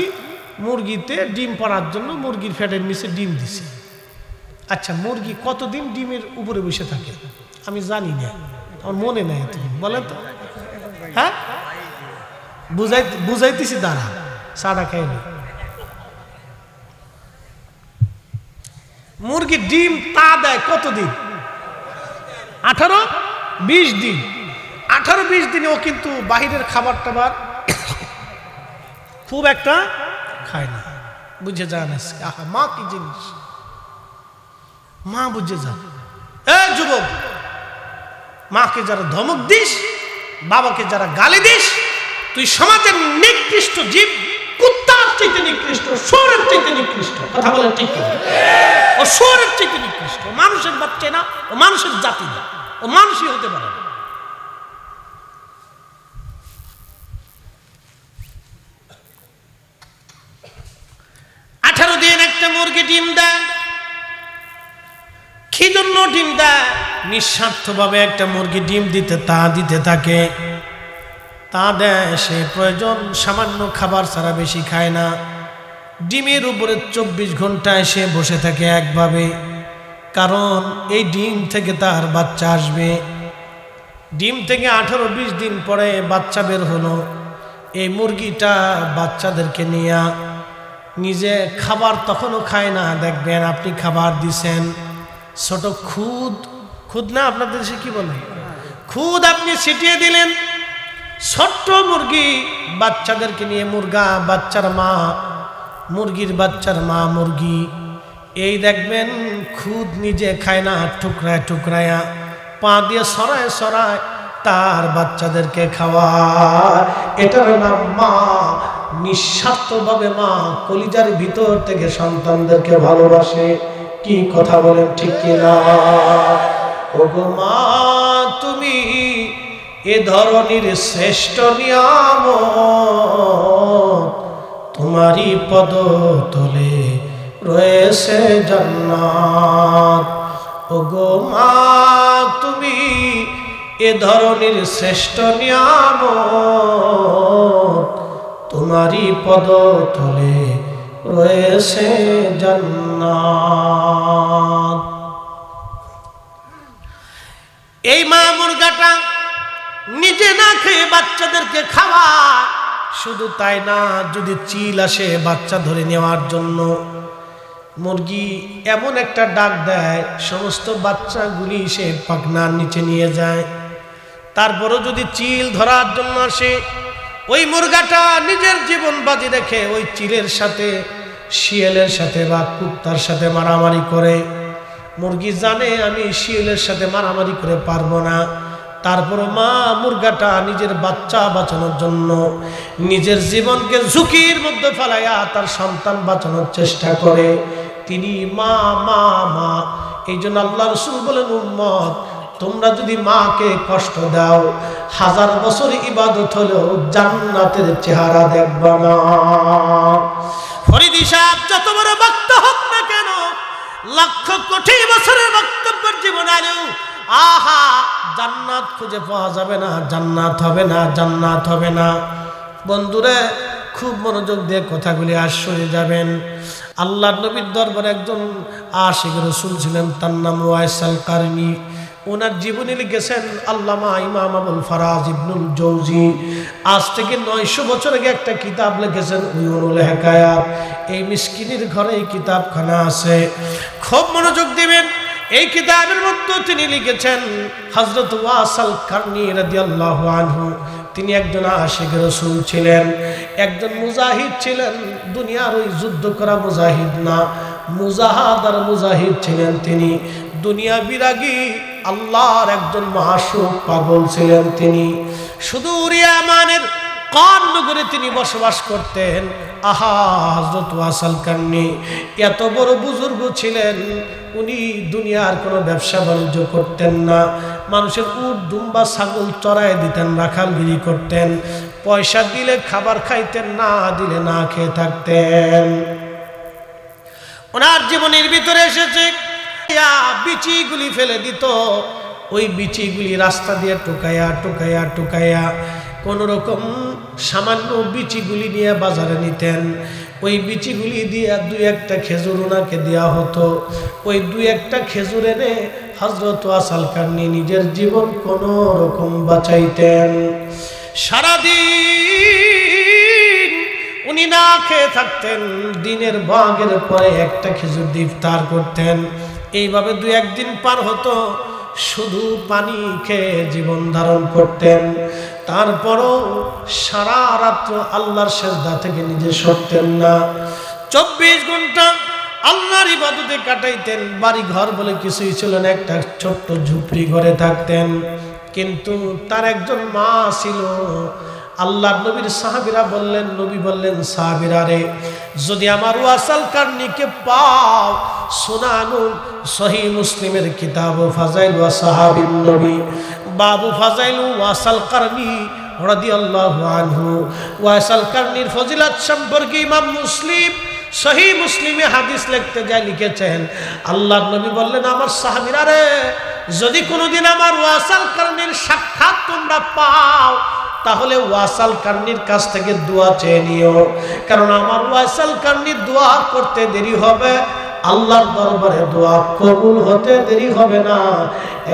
A: মুরগিতে ডিম পাড়ার জন্য মুরগির ফ্যাটের নিচে ডিম দিছে। আচ্ছা, মুরগি কতদিন ডিমের উপরে বসে থাকে? আমি জানি না, আমার মনে নাই। তুমি বলেন তো। হ্যাঁ, বুঝাইতেছি, দাঁড়া, সাড়া খাইনি। মুরগি ডিম তা দেয় কতদিন? 18-20 দিন। 18-20 দিনে ও কিন্তু বাহিরের খাবার টাবার খুব একটা খায় না। বুঝে যান আহা মা কি জিনিস, মা বুঝে যান। যুবক, মাকে যারা ধমক দিস, বাবাকে যারা গালি দিস, তুই সমাজের নিকৃষ্ট জীব, কুত্তার চাইতে নিকৃষ্ট, শুয়োরের চাইতে নিকৃষ্ট। কথা বলেন ঠিক না? ও শুয়োরের চাইতে নিকৃষ্ট। মানুষের বাচ্চা না, ও মানুষের জাতি না, ও মানুষই হতে পারে না। একটা মুরগি ডিম দেয়, কি জন্য ডিম দেয়? নিঃস্বার্থ ভাবে একটা মুরগি ডিম দিতে থাকে, তা দেয় সে প্রয়োজন সামান্য খাবার ছাড়া বেশি খায় না। ডিমের উপরে 24 ঘন্টায় সে বসে থাকে একভাবে, কারণ এই ডিম থেকে তার বাচ্চা আসবে। ডিম থেকে 18-20 দিন পরে বাচ্চা বের হলো। এই মুরগিটা বাচ্চাদেরকে নিয়ে নিজে খাবার তখনও খায় না। দেখবেন আপনি খাবার দিছেন, ছোট খুদ না, আপনাদের দেশে কি বলে, খুদ আপনি ছিটিয়ে দিলেন। ছোট্ট মুরগি বাচ্চাদেরকে নিয়ে, মুরগির বাচ্চার মা মুরগি, এই দেখবেন খুদ নিজে খায় না, টুকরায়া পা দিয়ে সরায় তার বাচ্চাদেরকে খাওয়ায়। এটার নাম মা। নিঃস্বার্থভাবে মা কলিজার ভিতর থেকে সন্তানদেরকে ভালোবাসে। কি কথা বলেন ঠিক কিনা? ওগো মা, তুমি এ ধরনের শ্রেষ্ঠ নিয়ামত, তোমারই পদতলে রয়েছে জান্নাত। ওগো মা, তুমি এ ধরনের শ্রেষ্ঠ নিয়ামত, তোমারই পদতলে রয়েছে জান্নাত। এই মা মুরগাটা নিজে না খেয়ে বাচ্চাদেরকে খাওয়ায়। শুধু তাই না, যদি চিল আসে বাচ্চা ধরে নেওয়ার জন্য, মুরগি এমন একটা ডাক দেয়, সমস্ত বাচ্চাগুলি সে পাখনার নিচে নিয়ে যায়। তারপরও যদি চিল ধরার জন্য আসে, ওই মুরগাটা নিজের জীবন বাজি রেখে ওই চিলের সাথে, শিয়ালের সাথে বা কুত্তার সাথে মারামারি করে। মুরগি জানে আমি শিয়ালের সাথে মারামারি করে পারবো না, তারপরও মা মুরগাটা নিজের বাচ্চা বাঁচানোর জন্য নিজের জীবনকে ঝুঁকির মধ্যে ফেলাইয়া তার সন্তান বাঁচানোর চেষ্টা করে। তিনি মা মা মা। এই জন্য আল্লাহ রাসূল বলেন, উম্মত, তোমরা যদি মাকে কষ্ট দাও, 1000 বছর ইবাদত হলেও জান্নাতের চেহারা দেখবা না। ফরিদি সাহেব যত বড় বক্ত হোক না কেন, লক্ষ কোটি বছরের বক্তব্যের জীবন আলেও আহা জান্নাত খুঁজে পাওয়া যাবে না, জান্নাত হবে না। বন্ধুরা, খুব মনোযোগ দিয়ে কথাগুলি আর শুনে যাবেন। আল্লাহর নবীর দরবারে একজন আশিক রাসূল ছিলেন, তার নাম ওয়াইস আল কারনী। ওনার জীবনী লিখেছেন আল্লামা ইমাম আবুল ফারাজ ইবনুল জৌজি। আজ থেকে 900 বছর আগে একটা কিতাব লিখেছেন, উয়ুনুল হিকায়াত। এই মিসকিনের ঘরে এই কিতাবখানা আছে, খুব মনোযোগ দিবেন। এই কিতাবের মধ্যে তিনি লিখেছেন, হযরত ওয়াইস আল কারনী রাদিয়াল্লাহু আনহু, তিনি একজন আশিক রাসূল ছিলেন, একজন মুজাহিদ ছিলেন। দুনিয়ার ওই যুদ্ধ করা মুজাহিদ না, মুজাহাদার মুজাহিদ ছিলেন তিনি। দুনিয়া বিরাগী আল্লাহর একজন মাসুক পাগল ছিলেন তিনি। সুদূর ইয়ামানের কোন নগরে তিনি বসবাস করতেন? আহা, হযরত ওয়াসাল কারনী এত বড় বুজুর্গ ছিলেন, উনি দুনিয়ার কোনো ব্যবসা বাণিজ্য করতেন না। মানুষের উট দুম্বা ছাগল চড়ায় দিতেন, রাখালগিরি করতেন। পয়সা দিলে খাবার খাইতেন, না দিলে না খেয়ে থাকতেন। ওনার জীবনের ভিতরে এসেছে বিচিগুলি ফেলে দিত, ওই বিচিগুলি রাস্তা দিয়ে টোকাইয়া টোকাইয়া টোকাইয়া কোন রকম সামান্য বিচিগুলি নিয়ে বাজারে নিতেন। ওই বিচিগুলি দিয়ে দুই একটা খেজুর ওনাকে দেওয়া হতো। ওই দুই একটা খেজুর এনে হযরত ওয়াসাল কারনী নিজের জীবন কোন রকম বাঁচাইতেন। সারাদিন উনি না খেয়ে থাকতেন, দিনের ভাগের পরে একটা খেজুর দিয়ে ইফতার করতেন। এইভাবে দুই একদিন পার হতো, শুধু পানি খেয়ে জীবন ধারণ করতেন। তারপরও সারা রাত্র আল্লাহর সেজদা থেকে নিজে সরতেন না। 24 ঘন্টা আল্লাহর ইবাদতে কাটাইতেন। বাড়ি ঘর বলে কিছুই ছিল না, একটা ছোট্ট ঝুপড়ি ঘরে থাকতেন। কিন্তু তার একজন মা ছিল। আল্লাহর নবীর সাহাবীরা বললেন, নবী বললেন, সাহাবীরা রে, যদি আমার ওয়াসাল কারনীকে পাও, সুনানুল সহিহ মুসলিমের কিতাব ফাজাইল ওয়া সাহাবীন নবী বাবু ফাজাইল ওয়াসাল কারনী রাদিয়াল্লাহু আনহু। ওয়াসাল কারনীর ফজিলত সম্পর্কে ইমাম মুসলিম সহিহ মুসলিমে হাদিস লিখতে যায় লিখেছেন, আল্লাহর নবী বললেন, আমার সাহাবীরা রে, যদি কোনোদিন আমার ওয়াসাল কারনীর সাক্ষাৎ তোমরা পাও, তাহলে ওয়াসাল কারনীর কাছ থেকে দোয়া চেয়ে নিও, কারণ আমার ওয়াসাল কারনীর দোয়া করতে দেরি হবে, আল্লাহর দরবারে দোয়া কবুল হতে দেরি হবে না।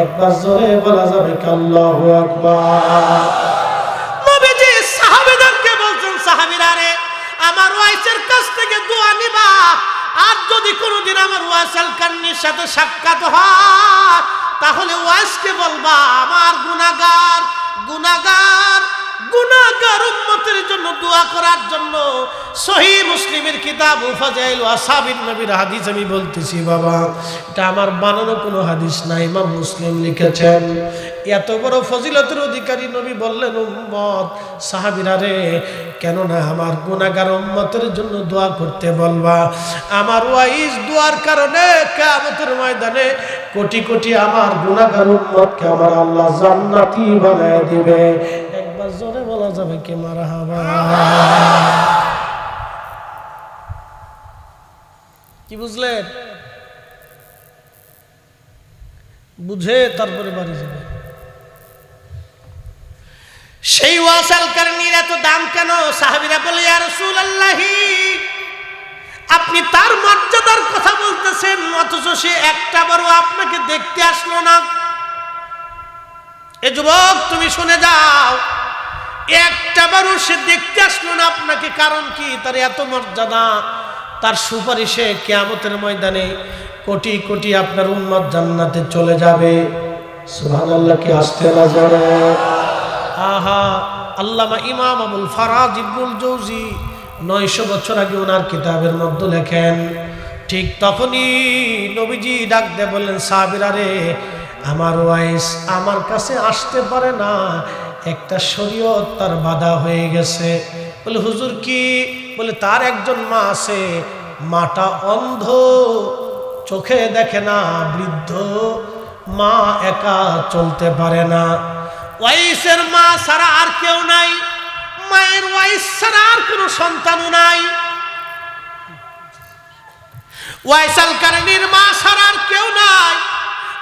A: একবার জোরে বলা যাবে কি আল্লাহু আকবার। নবীজি সাহাবীদেরকে বলছেন, সাহাবীরা রে, আমার ওয়াইসের কাছ থেকে দোয়া নিবা, আর যদি কোনোদিন আমার ওয়াসাল কারনীর সাথে সাক্ষাৎ হয়, তাহলে ওয়াইসকে বলবা, আমার গুনাহগার গুনাহগার গুনাহগার উম্মতের জন্য দোয়া করার জন্য। সহিহ মুসলিমের কিতাব ফাজাইল ওয়া সাহাবীন নবীর হাদিস আমি বলতেছি বাবা, এটা আমার বানানো কোনো হাদিস না, ইমাম মুসলিম লিখেছেন। এত বড় ফজিলতের অধিকারী নবী বললেন, উম্মত সাহাবীরা রে, কেন না আমার গুনাহগার উম্মতের জন্য দোয়া করতে বলবা। আমার ওয়াইস দোয়ার কারণে কিয়ামতের ময়দানে কোটি কোটি আমার গুনাহগার উম্মতকে আমার আল্লাহ জান্নাতি বানায় দিবে। একবার জোরে বলা যাবে কি মারহাবা। কি বুঝলেন? বুঝে তারপরে বাড়ি যাবে। সেই ওয়াসাল কারনীর এত দাম কেন? সাহাবীরা বলে, ইয়া রাসূলুল্লাহ, আপনি তার মর্যাদার কথা বলতেছেন, অথচ সে একটা বারও আপনাকে দেখতে আসলো না। এ যুবক, তুমি শুনে যাও, একটা বারও সে দেখতে আসলো না আপনাকে, কারণ কি? তার এত মর্যাদা, তার সুপারিশে কিয়ামতের ময়দানে কোটি কোটি আপনার উম্মত জান্নাতে চলে যাবে। সুবহানাল্লাহ, কি আসতে না জোরে। আহা, আল্লামা ইমাম আবুল ফারাজ ইবনুল জৌজি 900 বছর আগে ওনার কিতাবের মধ্যে লেখেন, ঠিক তখনই নবীজি ডাক দিয়ে বললেন, সাহাবীরা রে, আমার ওয়াইস আমার কাছে আসতে পারে না, একটা শরীয়ত তার বাধা হয়ে গেছে। বলে, হুজুর কি? বলে, তার একজন মা আছে, মাটা অন্ধ, চোখে দেখে না, বৃদ্ধ মা, একা চলতে পারে না। ওয়াইসের মা ছাড়া আর কেউ নাই, মায়ের ওয়াইস ছাড়া আর কোনো সন্তানও নাই। ওয়াইসাল কারনীর মা ছাড়া আর কেউ নাই,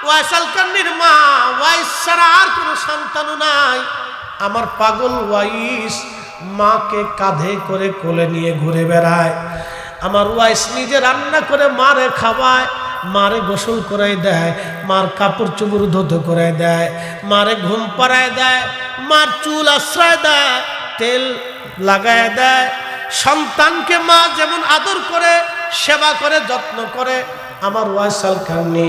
A: ওয়াইসাল কারনীর মা ওয়াইস ছাড়া আর কোনো সন্তানও নাই। আমার পাগল ওয়াইস মাকে কাঁধে করে কোলে নিয়ে ঘুরে বেড়ায়। আমার ওয়াইস নিজে রান্না করে মারে খাওয়ায়, মারে গোসল করাই দেয়, মার কাপড় চোপড় ধুতে করে দেয়, মারে ঘুম পাড়ায় দেয়, মার চুল আশ্রয় দেয়, তেল লাগায় দেয়। সন্তানকে মা যেমন আদর করে, সেবা করে, যত্ন করে, আমার ওয়াইসাল কারনী,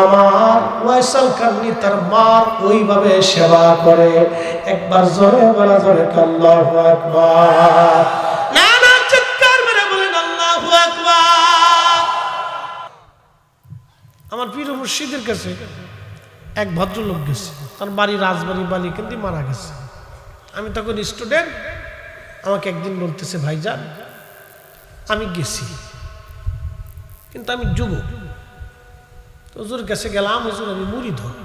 A: আমার ওয়াইসাল কারনী তার মার ওইভাবে সেবা করে। একবার জোরে বলা যাবে আল্লাহু আকবার। না না, চিৎকার মেরে বলেন আল্লাহু আকবার। আমার পীর মুর্শিদের কাছে এক ভদ্রলোক গেছে, তার বাড়ি রাজবাড়ি বালি কিন্তু মারা গেছে। আমি তখন স্টুডেন্ট, আমাকে একদিন বলতেছে, ভাইজান আমি গেছি কিন্তু আমি যুবক। তো হুজুর কাছে গেলাম, হুজুর আমি মুরিদ হব।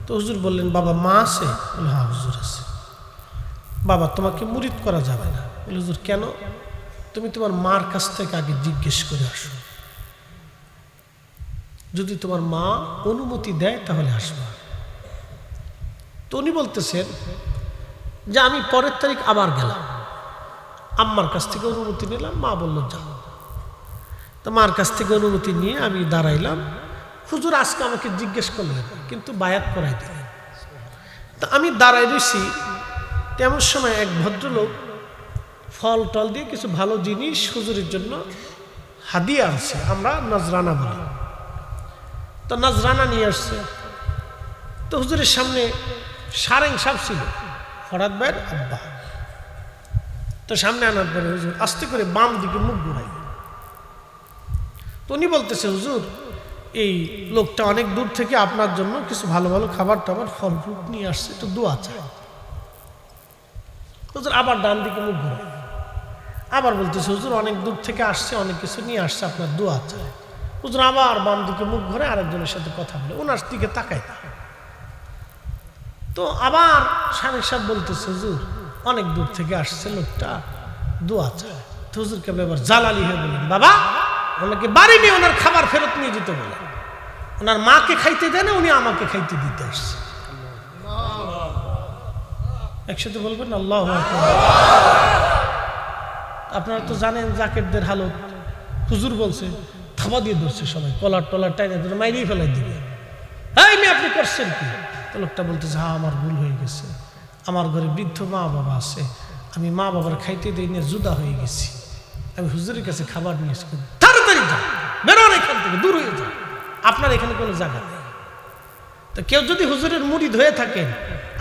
A: তো হুজুর বললেন, বাবা মা আছে? বলে, হ্যাঁ হুজুর আছে। বাবা তোমাকে মুরিদ করা যাবে না। বলে, হুজুর কেন? তুমি তোমার মার কাছ থেকে আগে জিজ্ঞেস করে আসো, যদি তোমার মা অনুমতি দেয় তাহলে আসবা। তো উনি বলতেছেন যে আমি পরের তারিখ আবার গেলাম, আম্মার কাছ থেকে অনুমতি নিলাম, মা বলল যাও। তো মার কাছ থেকে অনুমতি নিয়ে আমি দাঁড়াইলাম। হুজুর আজকে আমাকে জিজ্ঞেস করলেন কিন্তু বায়াত করাই দিলেন। তা আমি দাঁড়াই রয়েছি, তেমন সময় এক ভদ্রলোক ফল টল দিয়ে কিছু ভালো জিনিস হুজুরের জন্য হাদিয়া আনছে, আমরা নজরানা বলি। তো নজরানা নিয়ে আসছে। তো হুজুরের সামনে সারেং সাহেব ছিল, ফরাদ ভাইয়ের আব্বা। তো সামনে আনার পরে হুজুর আস্তে করে বাম দিকে মুখ ঘুরাই। তো উনি বলতেছে, হুজুর এই লোকটা অনেক দূর থেকে আপনার জন্য কিছু ভালো ভালো খাবার টাবার ফল ফ্রুট নিয়ে আসছে, একটু দোয়া চায়। হুজুর আবার ডান দিকে মুখ ঘুরাই, আবার বলতেছে, হুজুর অনেক দূর থেকে আসছে, অনেক কিছু নিয়ে আসছে, আপনার দোয়া চায়। হুজুর আবার বাম দিকে মুখ ঘুরে আরেকজনের সাথে কথা বলে, ওনার দিকে তাকাই না। তো আবার স্বামী সাহেব বলতেছে, হুজুর অনেক দূর থেকে আসছে লোকটা, দোয়া চায়। তো হুজুর কেবল এবার জালালি হয়ে বললেন, বাবা ওনাকে বাড়ি নিয়ে ওনার খাবার ফেরত নিয়ে যেতে বলে, ওনার মাকে খাইতে দেন, উনি আমাকে খাইতে দিতে আসছে। একসাথে বলবেন আল্লাহু আকবার। আপনারা তো জানেন জাকেরদের হালত, হুজুর বলছে থাবা দিয়ে ধরছে সবাই, কলার টলার টাইনে ধরে মাইরেই ফেলাই দিবে। এই মেয়ে আপনি করছেন কি? তো লোকটা বলতেছে, হ্যাঁ আমার ভুল হয়ে গেছে, আমার ঘরে বৃদ্ধ মা বাবা আছে, আমি মা বাবার খাইতে দিই নিয়ে জুদা হয়ে গেছি, আমি হুজুরের কাছে খাবার নিয়ে এসে তাড়াতাড়ি যান, বেরোন এখান থেকে, দূর হয়ে যান, আপনার এখানে কোনো জায়গা নেই। তো কেউ যদি হুজুরের মুরিদ হয়ে থাকেন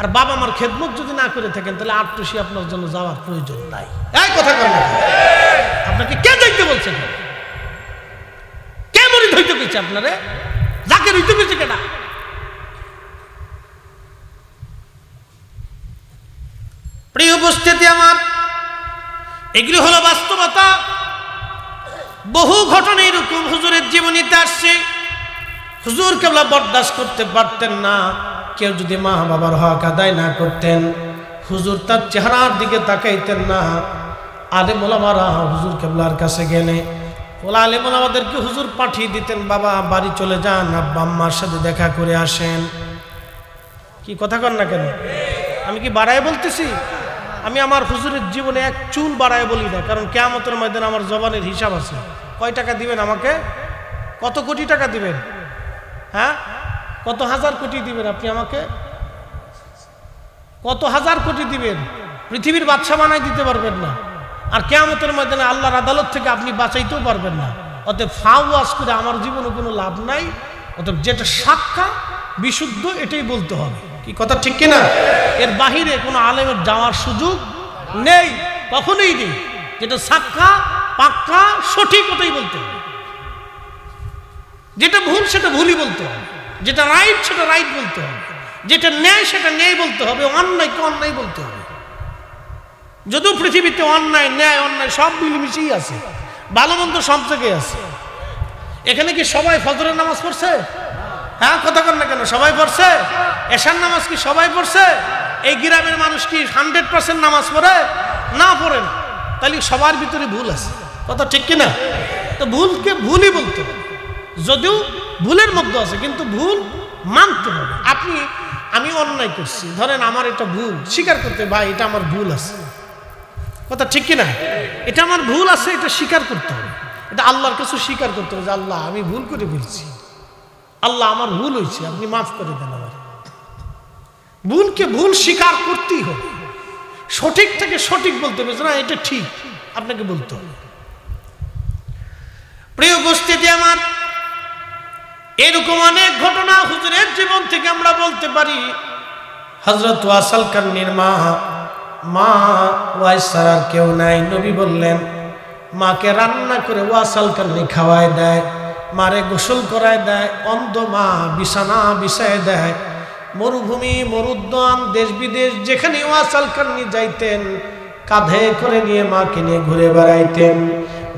A: আর বাবা মার খেদমত যদি না করে থাকেন, তাহলে আটটুসি আপনার জন্য যাওয়ার প্রয়োজন নাই। এই কথা বলেন, আপনাকে কে দেখতে বলছেন? কে মুরিদ হইতে পেয়েছে আপনারে? যাকে হইতে পেয়েছে কেনা? প্রিয় উপস্থিতি আমার, এগুলি হলো বাস্তবতা। বহু ঘটনা এরকম হুজুরের জীবনীতে আসছে। হুজুর কেবল বরদাস্ত করতে পারতেন না কেউ যদি মা বাবার হক আদায় না করতেন, হুজুর তার চেহারার দিকে তাকাইতেন না। আলেম ওলামারা হুজুর কেবলার কাছে গেলে ওলা আলেম ওলামাদেরকে হুজুর পাঠিয়ে দিতেন, বাবা বাড়ি চলে যান, আব্বা আম্মার সাথে দেখা করে আসেন। কি কথা কন না কেন? আমি কি বাড়ায় বলতেছি? আমি আমার হুজুরের জীবনে এক চুল বাড়ায় বলি না, কারণ কিয়ামতের ময়দানে আমার জবানের হিসাব আছে। কয় টাকা দিবেন আমাকে? কত কোটি টাকা দিবেন? হ্যাঁ, কত হাজার কোটি দিবেন আপনি আমাকে? কত হাজার কোটি দিবেন? পৃথিবীর বাদশা বানাই দিতে পারবেন না। আর কিয়ামতের ময়দানে আল্লাহর আদালত থেকে আপনি বাঁচাইতেও পারবেন না। অতএব ফাওয়াজ করে আমার জীবনে কোনো লাভ নাই। অতএব যেটা সাক্ষা বিশুদ্ধ এটাই বলতে হবে। কি কথা ঠিক কিনা? এর বাহিরে কোনো আলেমের যাওয়ার সুযোগ নেই, কখনোই নেই। যেটা সাক্ষা পাক্কা সঠিক ওটাই বলতে হবে, যেটা ভুল সেটা ভুলই বলতে হবে, যেটা রাইট সেটা রাইট বলতে হবে, যেটা ন্যায় সেটা ন্যায় বলতে হবে, অন্যায়কে অন্যায় বলতে হবে। যদিও পৃথিবীতে অন্যায় ন্যায় অন্যায় সব মিলেমিশেই আছে, ভালো মন্দ সব জায়গায় আছে। এখানে কি সবাই ফজরের নামাজ পড়ছে? হ্যাঁ, কথা কন না কেন? সবাই পড়ছে? এশার নামাজ কি সবাই পড়ছে? এই গ্রামের মানুষ কি 100% নামাজ পড়ে? না, পড়ে না। তাহলে সবার ভিতরে ভুল আছে, কথা ঠিক কিনা? তো ভুলকে ভুলই বলতে হবে, যদিও ভুলের মধ্যে আছে, কিন্তু ভুল মানতে হবে। আমি অন্যায় করছি, ধরেন আমার এটা ভুল, স্বীকার করতে, ভাই এটা আমার ভুল আছে, কথা ঠিক কিনা? এটা আমার ভুল আছে, এটা স্বীকার করতে হবে। এটা আল্লাহর কাছে স্বীকার করতে হবে যে আল্লাহ আমি ভুল করে ফেলছি, আল্লাহ আমার ভুল হয়েছে, আপনি মাফ করে দেন আমার। ভুলকে ভুল স্বীকার করতেই হবে, সঠিক থেকে সঠিক বলতে হবে, না এটা ঠিক আপনাকে বলতে হবে। প্রিয় উপস্থিতি আমার, এরকম অনেক ঘটনা হুজুরের জীবন থেকে আমরা বলতে পারি। হযরত ওয়াসাল কান্নির মা ওয়াইস ছাড়ার কেউ নাই। নবী বললেন মাকে রান্না করে ওয়াসাল কান্নি খাওয়ায় দেয়, মারে গোসল করায় দেয়, অন্ধ মা বিছানা বিছায় দেয়। মরুভূমি মরুদ্যান দেশ বিদেশ যেখানে ওয়াসাল কান্নি যাইতেন, কাঁধে করে নিয়ে মাকে নিয়ে ঘুরে বেড়াইতেন।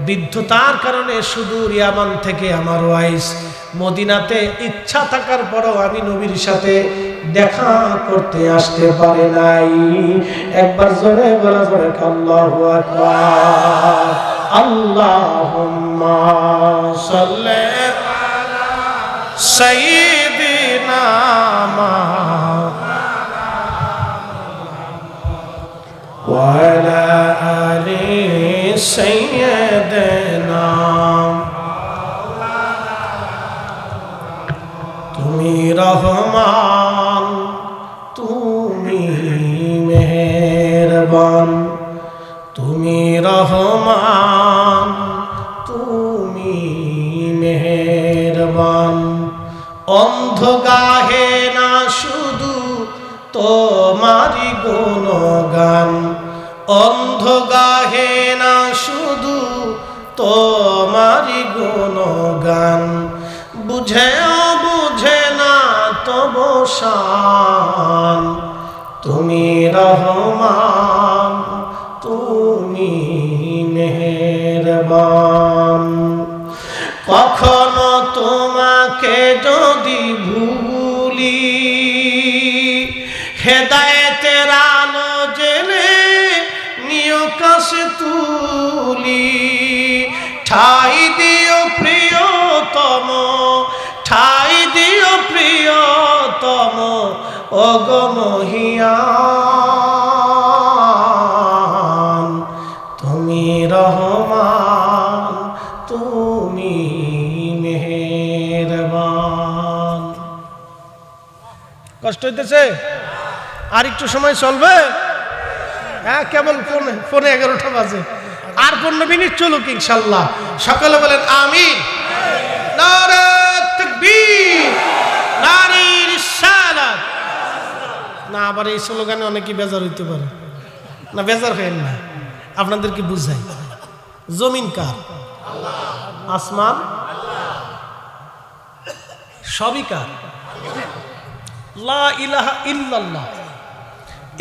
A: বৃদ্ধতার কারণে সুদূর ইয়ামান থেকে আমার ওয়াইস মদিনাতে ইচ্ছা থাকার পরও আমি নবীর সাথে দেখা করতে আসতে পারে নাই। একবার জোরে বলা জোরে আল্লাহু আকবার। আল্লাহুম্মা সাল্লি আলা সাইয়্যিদিনা ওয়া আলা আলি সাইয়্যিদিনা। তুমি রহমান, তুমি মেহেরবান, তুমি রহমান, তুমি মেহেরবান। অন্ধ গাহে না শুধু তোমারি গুণগান, অন্ধ গাহে না শুধু তোমারি গুণগান। বুঝেও বুঝে না তবু শান, তুমি রহমান, তুমি মেহেরবান। কখনো তোমাকে যদি ভুলি, হেদায়েতের আলো জেনে নিয় কাছে তুলি। ঠাই দিও প্রিয়তম, ঠাই দিও প্রিয়তম, ওগো মহিয়ান। তুমি রহমান, তুমি মেহেরবান। কষ্ট হইতেছে? আর একটু সময় চলবে? হ্যাঁ, কেবল ফোনে 11টা বাজে, আর 15 মিনিট চলুক ইনশাল্লাহ। সকলে বলেন আমিন। নারে তাকবীর, নারে রিসালাত। না আবার এই স্লোগানে অনেকেই বেজার হইতে পারে না, বেজার হয়েন না, আপনাদেরকে বুঝাই। জমিন কার? আসমান সবই কার? লা ইলাহা ইল্লাল্লাহ।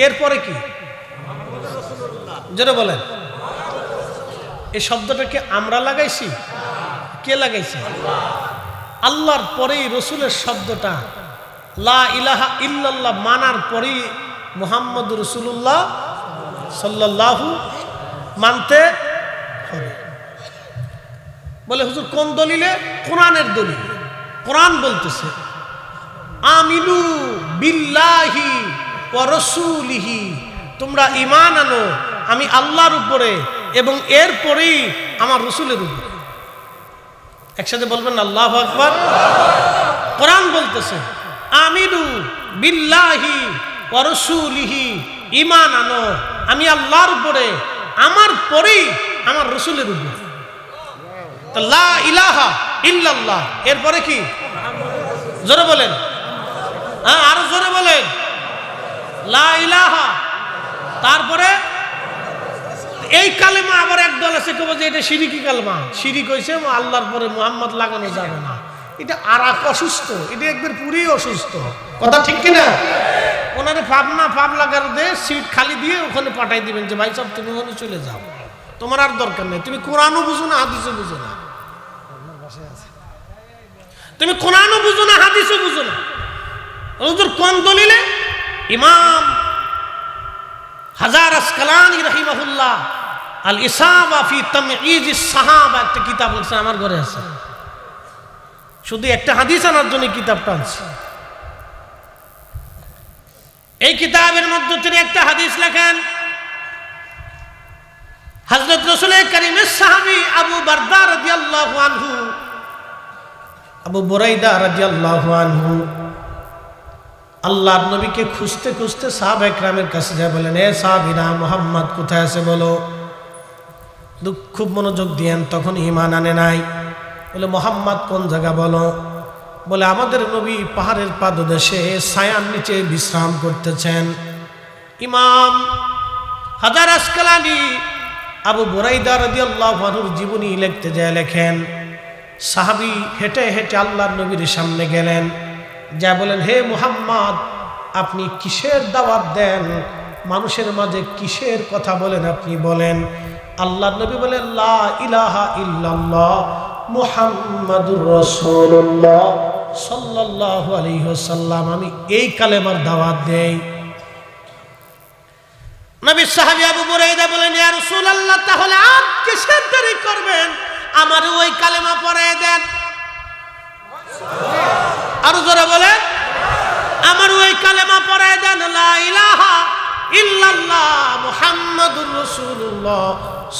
A: এরপরে কি? যেটা বলেন, এই শব্দটাকে আমরা লাগাইছি? কে লাগাইছে? আল্লাহর পরেই রসুলের শব্দটা লা ইলাহা ইল্লাল্লাহ মানার পরেই মুহাম্মদ রাসূলুল্লাহ সাল্লাল্লাহু মানতে হবে। বলে হুজুর কোন দলিলে? কোরআনের দলিল। কোরআন বলতেছে আমিনু বিল্লাহি ওয়া রাসূলিহি, তোমরা ঈমান আনো আমি আল্লাহর উপরে এবং এরপরেই আমার রাসূলের উপরে। একসাথে বলবেন আল্লাহু আকবার। কোরআন বলতেছে আমিনু বিল্লাহি ওয়া রাসূলিহি, ঈমান আনো আমি আল্লাহর উপরে, আমার পরেই আমার রাসূলের উপরে। তো লা ইলাহা ইল্লাল্লাহ, এরপরে কি? জোরে বলেন, হ্যাঁ আরো জোরে বলেন। লা ইলাহা, তারপরে এই কালেমা আবার একদল আছে কেবল যে এটা শিরিকি কালেমা। শিরিক হইছে আল্লাহর পরে মুহাম্মদ লাগানো যাবে না, এটা আর এক অসুস্থ, এটা একবার পুরোই অসুস্থ। কথা ঠিক কিনা? ওনারে ফাপ লাগার দিয়ে সিট খালি দিয়ে ওখানে পাঠাই দিবেন যে ভাই সাহেব তুমি ওখানে চলে যাও, তোমার আর দরকার নেই। তুমি কোরআনও বুঝো না, হাদিসও বুঝো না, তুমি কোরআনও বুঝো না, হাদিসও বুঝো না। হুজুর কোন দলিলে? ইমাম হাজার আসকালানি রাহিমাহুল্লাহ আল ইসাবা ফি তামঈজিস সাহাবা একটা কিতাব লিখছেন, আমার ঘরে আছে। শুধু একটা হাদিস আনার জন্য কিতাবটা আনছি। এই কিতাবের মধ্যে তিনি একটা হাদিস লেখেন, হযরত রাসূল কারীমের সাহাবী আবু বারদা রাদিয়াল্লাহু আনহু, আবু বুরাইদা রাদিয়াল্লাহু আনহু আল্লাহর নবীকে খুঁজতে খুঁজতে সাহাবা একরামের কাছে যায়, বলেন এ সাহাবীরা মুহাম্মদ কোথায় আছে বলো। খুব মনোযোগ দিয়েন, তখন ঈমান আনে নাই। বলে মুহাম্মদ কোন জায়গা বলো। বলে আমাদের নবী পাহাড়ের পাদদেশে ছায়ার নিচে বিশ্রাম করতেছেন। ইমাম হাজার আসকালানি আবু বুরাইদা রাদিয়াল্লাহু আনহুর জীবনী লিখতে যায় লেখেন, সাহাবী হেঁটে হেঁটে আল্লাহর নবীর সামনে গেলেন, যা বলেন হে মুহাম্মদ আপনি কিসের দাওয়াত দেন, মানুষের মাঝে কিসের কথা বলেন আপনি বলেন। আল্লাহ নবী বলেন লা ইলাহা ইল্লাল্লাহ মুহাম্মাদুর রাসূলুল্লাহ সাল্লাল্লাহু আলাইহি ওয়াসাল্লাম, আমি এই কালেমার দাওয়াত দেই। নবী সাহাবী আবু বুরাইদা বলেন ইয়া রাসূলুল্লাহ, তাহলে আর কিসের দেরি করবেন, আমার ওই কালেমা পড়ায় দেন। আরো জোরে বলেন, আমার ওই কালেমা পড়ায় দেন, লা ইলাহা ইল্লাল্লাহ মুহাম্মাদুর রাসূলুল্লাহ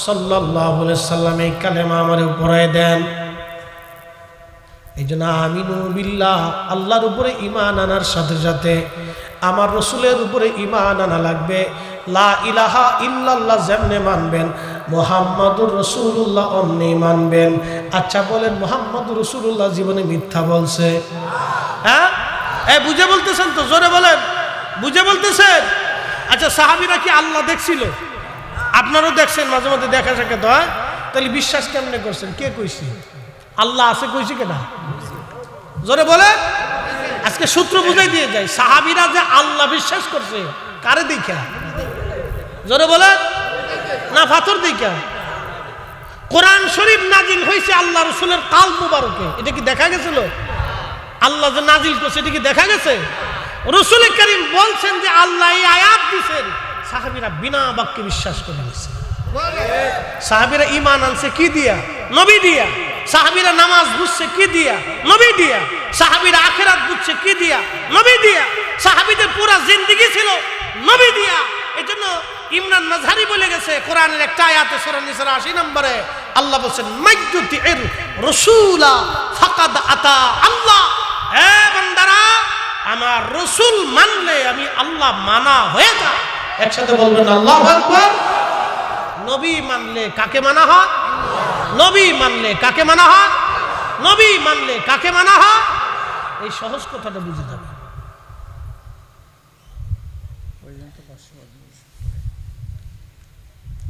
A: সাল্লাল্লাহু আলাইহি ওয়াসাল্লাম, এই কালেমা আমারে পড়ায় দেন। এই জন্য আমিনু বিল্লাহ, আল্লাহর উপরে ঈমান আনার সাথে সাথে আমার রসুলের উপরে ঈমান আনা লাগবে। লা ইলাহা ইল্লাল্লাহ যেমনে মানবেন, মুহাম্মাদুর রাসূলুল্লাহ অমনি মানবেন। আচ্ছা বলেন, মুহাম্মাদুর রাসূলুল্লাহ জীবনে মিথ্যা বলছে? হ্যাঁ, বুঝে বলতেছেন তো? জোরে বলেন, বুঝে বলতেছেন? আচ্ছা, সাহাবীরা কি আল্লাহ দেখছিল? আপনারাও দেখছেন, মাঝে মাঝে দেখা সাক্ষাৎ হয়, তাহলে বিশ্বাস কেমনে করছেন? কে কইছে আল্লাহ আছে? কইছে কেনা? জোরে বলে। আজকে সূত্র বুঝাই দিয়ে যায়, সাহাবীরা যে আল্লাহ বিশ্বাস করছে কারে দেখা? জোরে বলে না, পাথর দেখা? কোরআন শরীফ নাজিল হয়েছে আল্লাহ রসুলের কাল মুবারকে, এটা কি দেখা গেছিল? আল্লাহ যে নাজিল করছে এটা কি দেখা গেছে? রসুল করিম বলছেন যে আল্লাহ এই আয়াত দিয়েছেন, সাহাবীরা বিনা বাক্যে বিশ্বাস করে নিয়েছে। সাহাবীরা ঈমান আনছে কি দিয়া? নবী দিয়া। সাহাবীরা নামাজ বুঝছে কি দিয়া? নবী দিয়া। সাহাবীরা আখিরাত বুঝছে কি দিয়া? নবী দিয়া। সাহাবীদের পুরো জিন্দেগি ছিল নবী দিয়া। এজন্য ইমরান মাযহারি বলে গেছে কোরআনের একটা আয়াতে সূরা নিসার 80 নম্বরে আল্লাহ বলেন মাইয়ুতির রাসূলা ফাকাদ আতা আল্লাহ। হে বান্দারা, আমার রাসূল মানলে আমি আল্লাহ মানা হয়ে যায়। একসাথে বলবেন আল্লাহু আকবার। নবী মানলে কাকে মানা হয়? নবী মানলে কাকে মানা হয়? নবী মানলে কাকে মানা হয়? এই সহজ কথাটা বুঝে যাবে।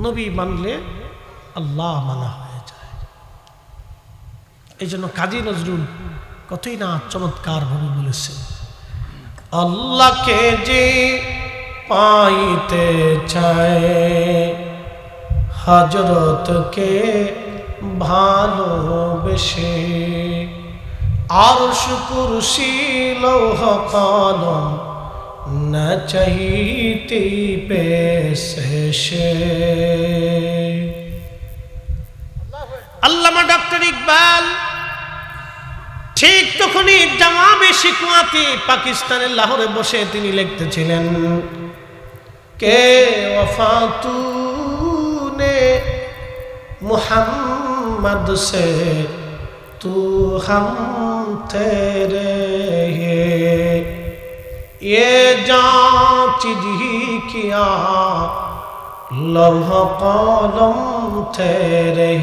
A: নবী মানলে আল্লাহ মানা হয়ে যায়। এই জন্য কাজী নজরুল কতই না চমৎকার ভাবে বলেছেন, আল্লাহকে যে পাইতে চায় হযরতকে ভালোবেসে, আরশ কুরসি লৌহ কলম না চাইতে পেছে। আল্লামা ডক্টর ইকবাল ঠিক তখনই জামাবে শিকওয়াতে পাকিস্তানের লাহোরে বসে তিনি লিখতেছিলেন, কে ওয়াফাতুনে मुहम्मद से तू हम तेरे ये जांच ही किया लौह कलम तेरे।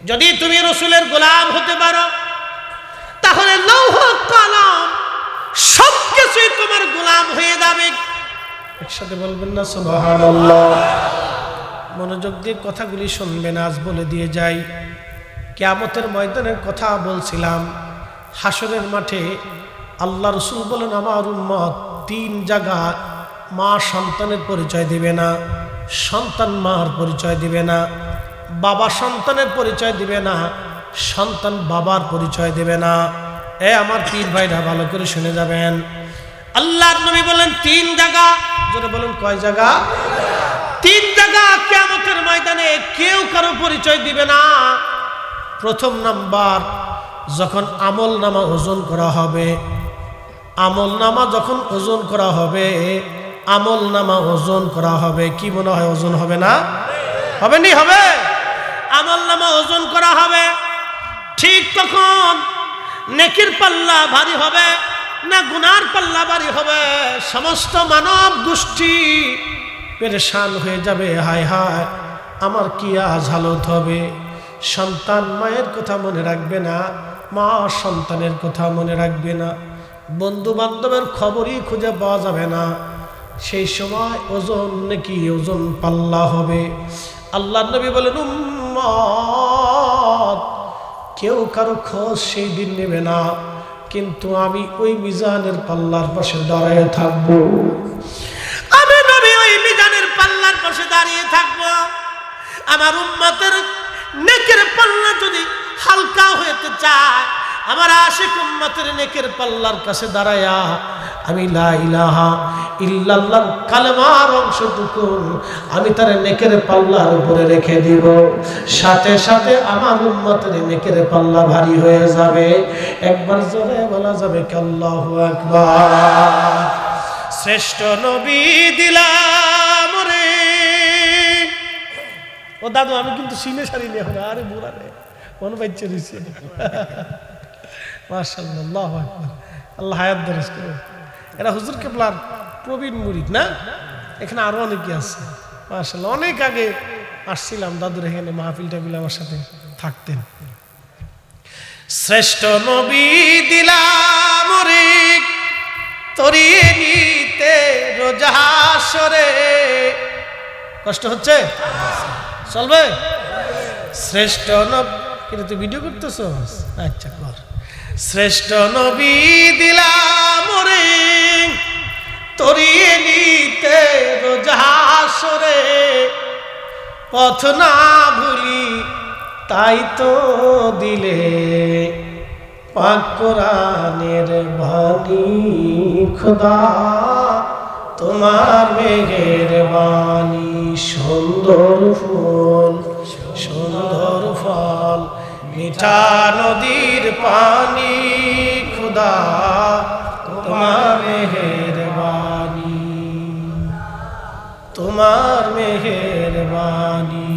A: যদি তুমি রাসূলের গোলাম হতে পারো তাহলে লৌহ কলম সবকিছুই তোমার গোলাম হয়ে যাবে। একসাথে বলবেন না সুবহানাল্লাহ। মনোযোগ দিয়ে কথাগুলি শুনবেন, আজ বলে দিয়ে যাই। কিয়ামতের ময়দানের কথা বলছিলাম। হাসরের মাঠে আল্লাহ রসুল বলেন, আমার উম্মত তিন জায়গা মা সন্তানের পরিচয় দিবে না, সন্তান মার পরিচয় দিবে না, বাবা সন্তানের পরিচয় দিবে না, সন্তান বাবার পরিচয় দিবে না। আমার পীর ভাইরা ভালো করে শুনে যাবেন। আল্লাহর নবী বলেন তিন জায়গা। জোরে বলুন, কয় জায়গা? তিন জায়গা কিয়ামতের ময়দানে কেউ কারো পরিচয় দিবে না। প্রথম নাম্বার, যখন আমল নামা ওজন করা হবে, আমল নামা যখন ওজন করা হবে, আমল নামা ওজন করা হবে, কি মনে হয় ওজন হবে না? হবে নি? হবে। আমল নামা ওজন করা হবে, ঠিক তখন নেকির পাল্লা ভারী হবে না গুনার পাল্লা ভারী হবে? সমস্ত মানব গোষ্ঠী পেরেশান হয়ে যাবে, হায় হায় আমার কি আজ হালত হবে। সন্তান মায়ের কথা মনে রাখবে না, মা সন্তানের কথা মনে রাখবে না, বন্ধু বান্ধবের খবরই খুঁজে পাওয়া যাবে না। সেই সময় ওজন নাকি ওজন পাল্লা হবে। আল্লাহ নবী বলেন, উম্মত কেউ কারো খোঁজ সেই দিন নেবে না, কিন্তু আমি ওই মিজানের পাল্লার পাশে দাঁড়ায় থাকবো। আমার উম্মতের নেকের পাল্লা যদি হালকা হতে চায়, আমার আশিক উম্মতের নেকের পাল্লার কাছে দাঁড়ায়া আমি লা ইলাহা ইল্লাল্লাহ কালেমার অংশটুকু আমি তার নেকের পাল্লার উপরে রেখে দিব, সাথে সাথে আমার উম্মতের নেকের পাল্লা ভারী হয়ে যাবে। একবার জোরে বলা যাবে কি আল্লাহু আকবার। শ্রেষ্ঠ নবী দিলাম রে। ও দাদু আমি কিন্তু সিনে সারি নি এখন, আরে বুড়া রে কোন বাচ্চা দিছে। মাশাআল্লাহ, আল্লাহু আকবার, আল্লাহ হায়াত দারাজ করুন। এরা হুজুর কেবলার প্রবীণ মুরিদ না, এখানে আরো অনেকে আছে মাশাআল্লাহ। অনেক আগে আসছিলাম দাদুর এখানে, মাহফিল টাফিল আমার সাথে থাকতেন। শ্রেষ্ঠ নবী দিলাম রে তরিয়ে নিতে রোজা হাসরে। কষ্ট হচ্ছে? চলবে? শ্রেষ্ঠ নবী, কিন্তু তুই ভিডিও করতেছ? আচ্ছা কর। শ্রেষ্ঠ নবী দিলাম রে তরিয়ে নিতে রোজা হাসরে, পথ না ভুলি তাই তো দিলে পাক কোরআনের বাণী খোদা তোমার মেহেরবানি। সুন্দর ফুল সুন্দর ফল মিঠা নদীর পানি খোদা তোমার মেহেরবানি, তোমার মেহেরবানি।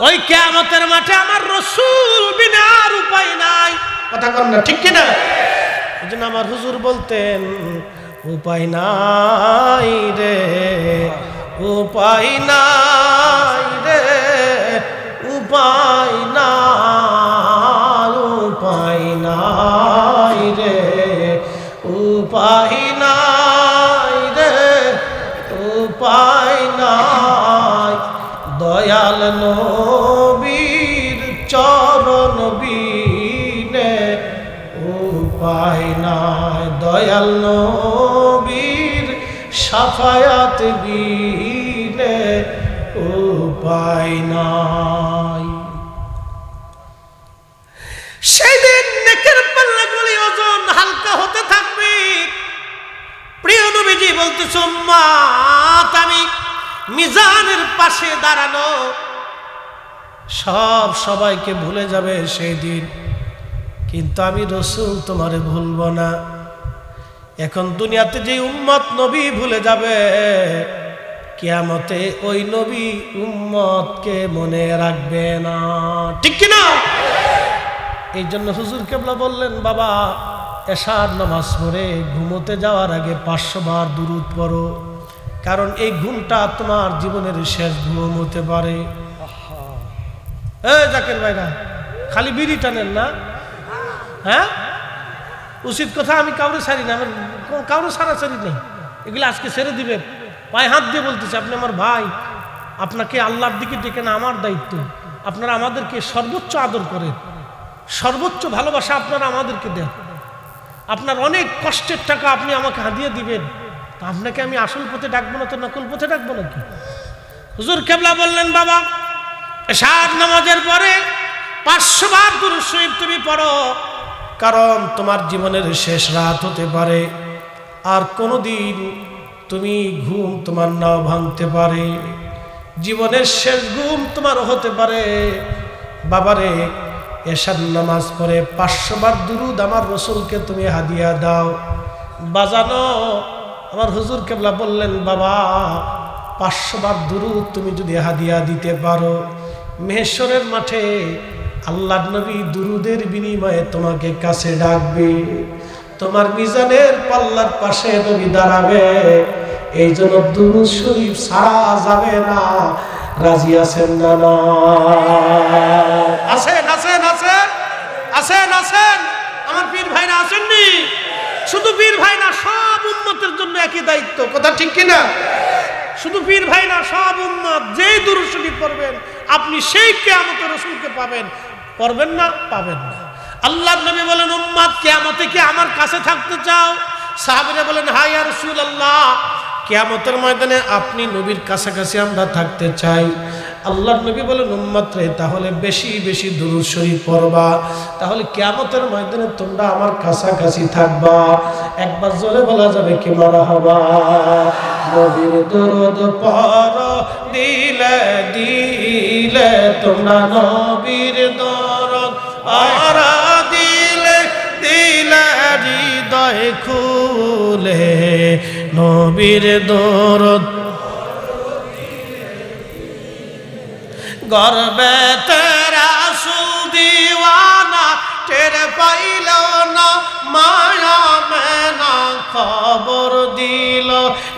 A: ওই কিয়ামতের মাঠে আমার রাসূল বিনা আর উপায় নাই। কথা কন না, ঠিক কি না? এজন্য আমার হুজুর বলতেন উপায় নাই রে, উপায় নাই রে, উপায় নাই, উপায় নাই রে, উপায় নাই রে, উপায় নাই। দয়াল নবীর চরণ বিনে উপায় নাই, দয়াল নবীর শাফায়াত বিনে উপায় নাই। সেদিন নেকের পাল্লাগুলি ওজন হালকা হতে থাকবে। প্রিয় নবীজি বলতেছে উম্মত আমি মিজানের পাশে দাঁড়ানো সবাইকে ভুলে যাবে সেই দিন, কিন্তু আমি রাসূল তোমারে ভুলব না। এখন দুনিয়াতে যে উম্মত নবী ভুলে যাবে, কিয়ামতে ওই নবী উম্মতকে মনে রাখবে না, ঠিক কি না? এই জন্য হুজুর কেবলা বললেন বাবা এশার নামাজ পড়ে ঘুমোতে যাওয়ার আগে 500 বার দুরূদ পড়ো, কারণ এই ঘুমটা তোমার জীবনের শেষ ঘুম হতে পারে। এই জাকির ভাইরা খালি বিড়ি টানেন না, হ্যাঁ? উচিত কথা আমি কাউরে ছাড়ি না, আমার কাউরে ছাড়াছাড়ি নেই, এগুলো আজকে ছেড়ে দিবেন। পায়ে হাত দিয়ে বলতেছে আপনি আমার ভাই, আপনাকে আল্লাহর দিকে ডেকে না আমার দায়িত্ব। আপনারা আমাদেরকে সর্বোচ্চ আদর করেন, সর্বোচ্চ ভালোবাসা আপনারা আমাদেরকে দেন। আপনার অনেক কষ্টের টাকা আপনি আমাকে হাদিয়ে দিবেন, তা আপনাকে আমি আসল পথে ডাকবো না তো নকল পথে ডাকবো নাকি? হুজুর কেবলা বললেন বাবা এশার নামাজের পরে 500 বার দুরূদ শরীফ তুমি পড়ো, কারণ তোমার জীবনের শেষ রাত হতে পারে, আর কোনোদিন তুমি ঘুম তোমার নাও ভাঙতে পারে, জীবনের শেষ ঘুম তোমার হতে পারে। বাবারে এশার নামাজ পড়ে 500 বার দুরূদ আমার রাসূলকে তুমি হাদিয়া দাও। বাজানো আমার হুজুর কেবলা বললেন বাবা 500 বার দুরূদ তুমি যদি হাদিয়া দিতে পারো, মেহেশ্বরের মাঠে আল্লাহর নবী দুরূদের বিনিময়ে তোমাকে কাছে ডাকবে, তোমার মিজানের পাল্লার পাশে নবী দাঁড়াবে। এই জন্য দুরূদ শরীফ ছাড়া যাবে না। রাজি আছেন না? না আছেন? আছেন? আছেন? আছেন? আছেন? আমার পীর ভাইরা আসেননি? শুধু পীর ভাই না, সব উম্মতের জন্য একই দায়িত্ব, কথা ঠিক কিনা? শুধু পীর ভাই না, সব উম্মত যেই দুরূদ শরীফ পড়বেন আপনি সেই কিয়ামতে রাসূলকে পাবেন, পড়বেন না পাবেন না। আল্লাহর নবী বলেন উম্মত কিয়ামতে কি আমার কাছে থাকতে চাও? সাহাবীরা বলেন হ্যাঁ ইয়া রাসূলুল্লাহ, কিয়ামতের ময়দানে আপনি নবীর কাছাকাছি আমরা থাকতে চাই। আল্লাহর নবী বলেন উম্মত রে, তাহলে বেশি বেশি দুরূদ শরীফ পড়বা, তাহলে কিয়ামতের ময়দানে তোমরা আমার কাছাকাছি থাকবা। একবার জোরে বলা যাবে কি মারহাবা। নবীর দরুদ পড়ো দিলে দিলে, তোমরা নবীর দরুদ পড়ো দিলে দিলে, হৃদয় খুলে নবীর দরুদ গর্বে তেরা সুল দিওয়ানা, টের পাইল না মায়া মেনা, খবর দিল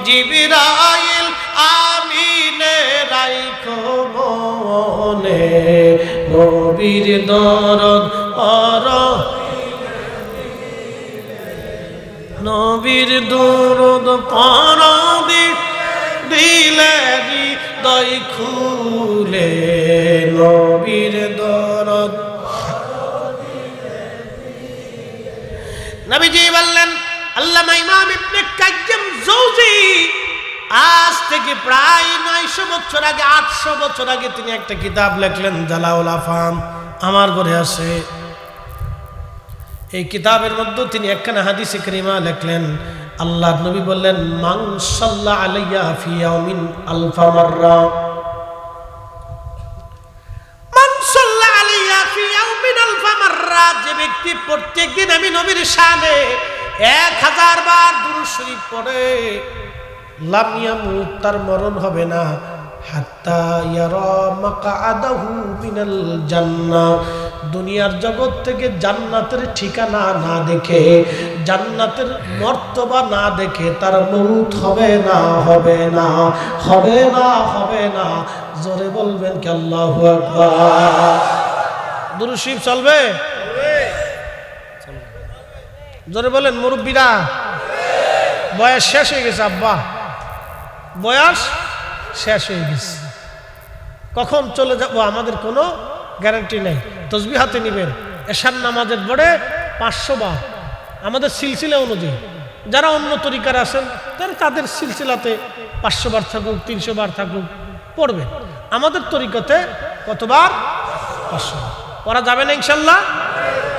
A: জিবরাইল আমিনে রাইখো মনে, নবীর দরদ পর নবীর দরদ পর দিলে হৃদয় খুলে নবীর দরদ। নবীজি বললেন, আল্লামা ইমাম ইবনে কাইয়্যিম জৌজি আজ থেকে প্রায় 900 বছর আগে, 800 বছর আগে তিনি একটা কিতাব লিখলেন, জালাউল আফহাম, আমার ঘরে আছে। এই কিতাবের মধ্যে তিনি একখানা হাদিসে কারিমা লিখলেন। আল্লাহর নবী বললেন, মান সাল্লা আলাইয়া ফি ইয়াউমিন আলফা মাররা, মান সাল্লা আলাইয়া ফি ইয়াউমিন আলফা মাররা, যে ব্যক্তি প্রত্যেকদিন আমি নবীর শানে 1000 বার দুরূদ শরীফ পড়ে, লাম ইয়ামুত, তার মরণ হবে না, হাত্তা ইয়ারা মাকআদাহু মিনাল জান্নাহ, দুনিয়ার জগৎ থেকে জান্নাতের ঠিকানা না দেখে, জান্নাতের মর্তবা না দেখে তার মউত হবে না, হবে না, হবে না, হবে না। জোরে বলবেন কি আল্লাহু আকবার। দুরূদ শরীফ চলবে? জোরে বলেন মুরব্বিরা। বয়স শেষ হয়ে গেছে আব্বা, বয়স শেষ হয়ে গেছে, কখন চলে যাব আমাদের কোনো গ্যারান্টি নেই। তসবিহ হাতে নেবেন, এশার নামাজের পরে 500 বার আমাদের সিলসিলা অনুযায়ী, যারা অন্য তরিকার আছেন তারা তাদের সিলসিলাতে 500 বার থাকুক, 300 বার থাকুক, পড়বেন। আমাদের তরিকাতে কতবার? 500 বার পড়া যাবে না ইনশাল্লাহ।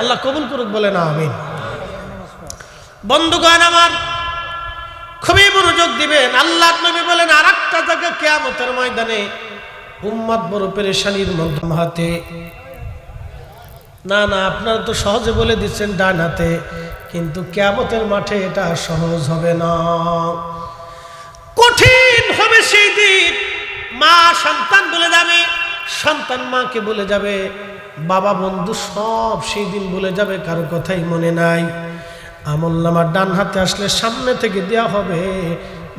A: আল্লাহ কবুল করুক, বলে না আমিন। বন্ধুগণ আমার, খুবই মনোযোগ দিবেন। আল্লাহর নবী বলেন, আর একটা জায়গা কিয়ামতের ময়দানে উম্মত বড় পেরেশানির মধ্যে হাতে, না না আপনারা তো সহজে বলে দিচ্ছেন ডান হাতে, কিন্তু কিয়ামতের মাঠে এটা সহজ হবে না, কঠিন হবে সেই দিন। মা সন্তান বলে যাবে, সন্তান মাকে বলে যাবে, বাবা বন্ধু সব সেই দিন বলে যাবে, কারো কথাই মনে নাই। আমলনামা ডান হাতে আসলে সামনে থেকে দেয়া হবে,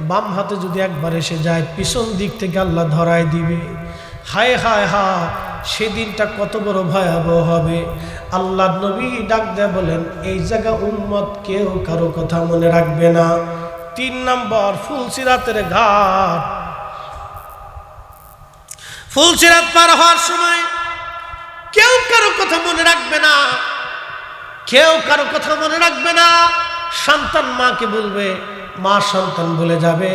A: বাম হাতে যদি একবার এসে যায় পিছন দিক থেকে আল্লাহ ধরায় দিবে। হায় হায় হায়, সেদিনটা কত বড় ভয়াবহ হবে। আল্লাহ নবী ডাক দেয়া বলেন, এই জায়গা উম্মত কেউ কারো কথা মনে রাখবে না। 3 নম্বর, ফুলসিরাতের ঘাট। ফুলসিরাত পার হওয়ার সময় কেউ কারো কথা মনে রাখবে না, কেউ কারো কথা মনে রাখবে না। সন্তান মাকে বলবে, মা সন্তান বলে যাবে,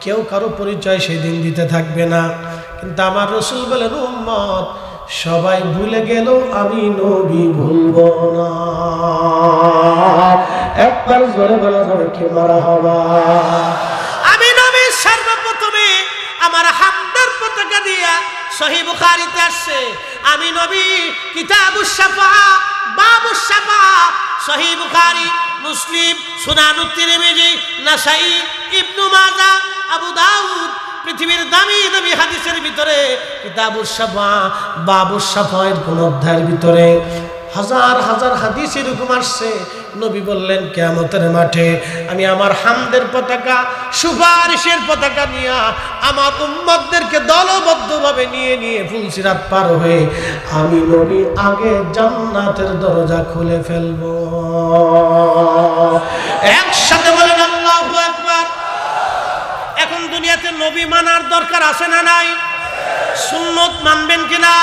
A: কেউ কারো পরিচয় সেদিন দিতে থাকবে না। কিন্তু আমার রাসূল বলেন, উম্মত সবাই ভুলে গেল, আমি নবী ভুলব না। একবার জোরে বলা যাবে কি মারহাবা। আমি নবী সর্বপ্রথমে আমার হামদের পতাকা দিয়া, সহিহ বুখারীতে আসছে, আমি নবী কিতাবুশ শাফাআ বাবুশ শাফাআ, সহিহ বুখারী, মুসলিম, সুনানুত তিরমিজি, নাসাই, ইবনু মাজাহ, আবু দাউদ, পৃথিবীর দামি দামি হাদিসের ভিতরে কিতাবুশ শাফাআ বাবুশ শাফাআর কোন অধ্যায়ের ভিতরে হাজার হাজার হাদিস এরকম আসছে। নবী বললেন, কিয়ামতের মাঠে আমি আমার হামদের পতাকা, সুপারিশের পতাকা নিয়ে আমার উম্মতদেরকে দলবদ্ধভাবে নিয়ে নিয়ে ফুলসিরাত পার হয়ে আমি নবী আগে জান্নাতের দরজা খুলে ফেলব। একসাথে বলেন আল্লাহু আকবার। এখন দুনিয়াতে নবী মানার দরকার আছে না নাই? সুন্নত মানবেন কিনা?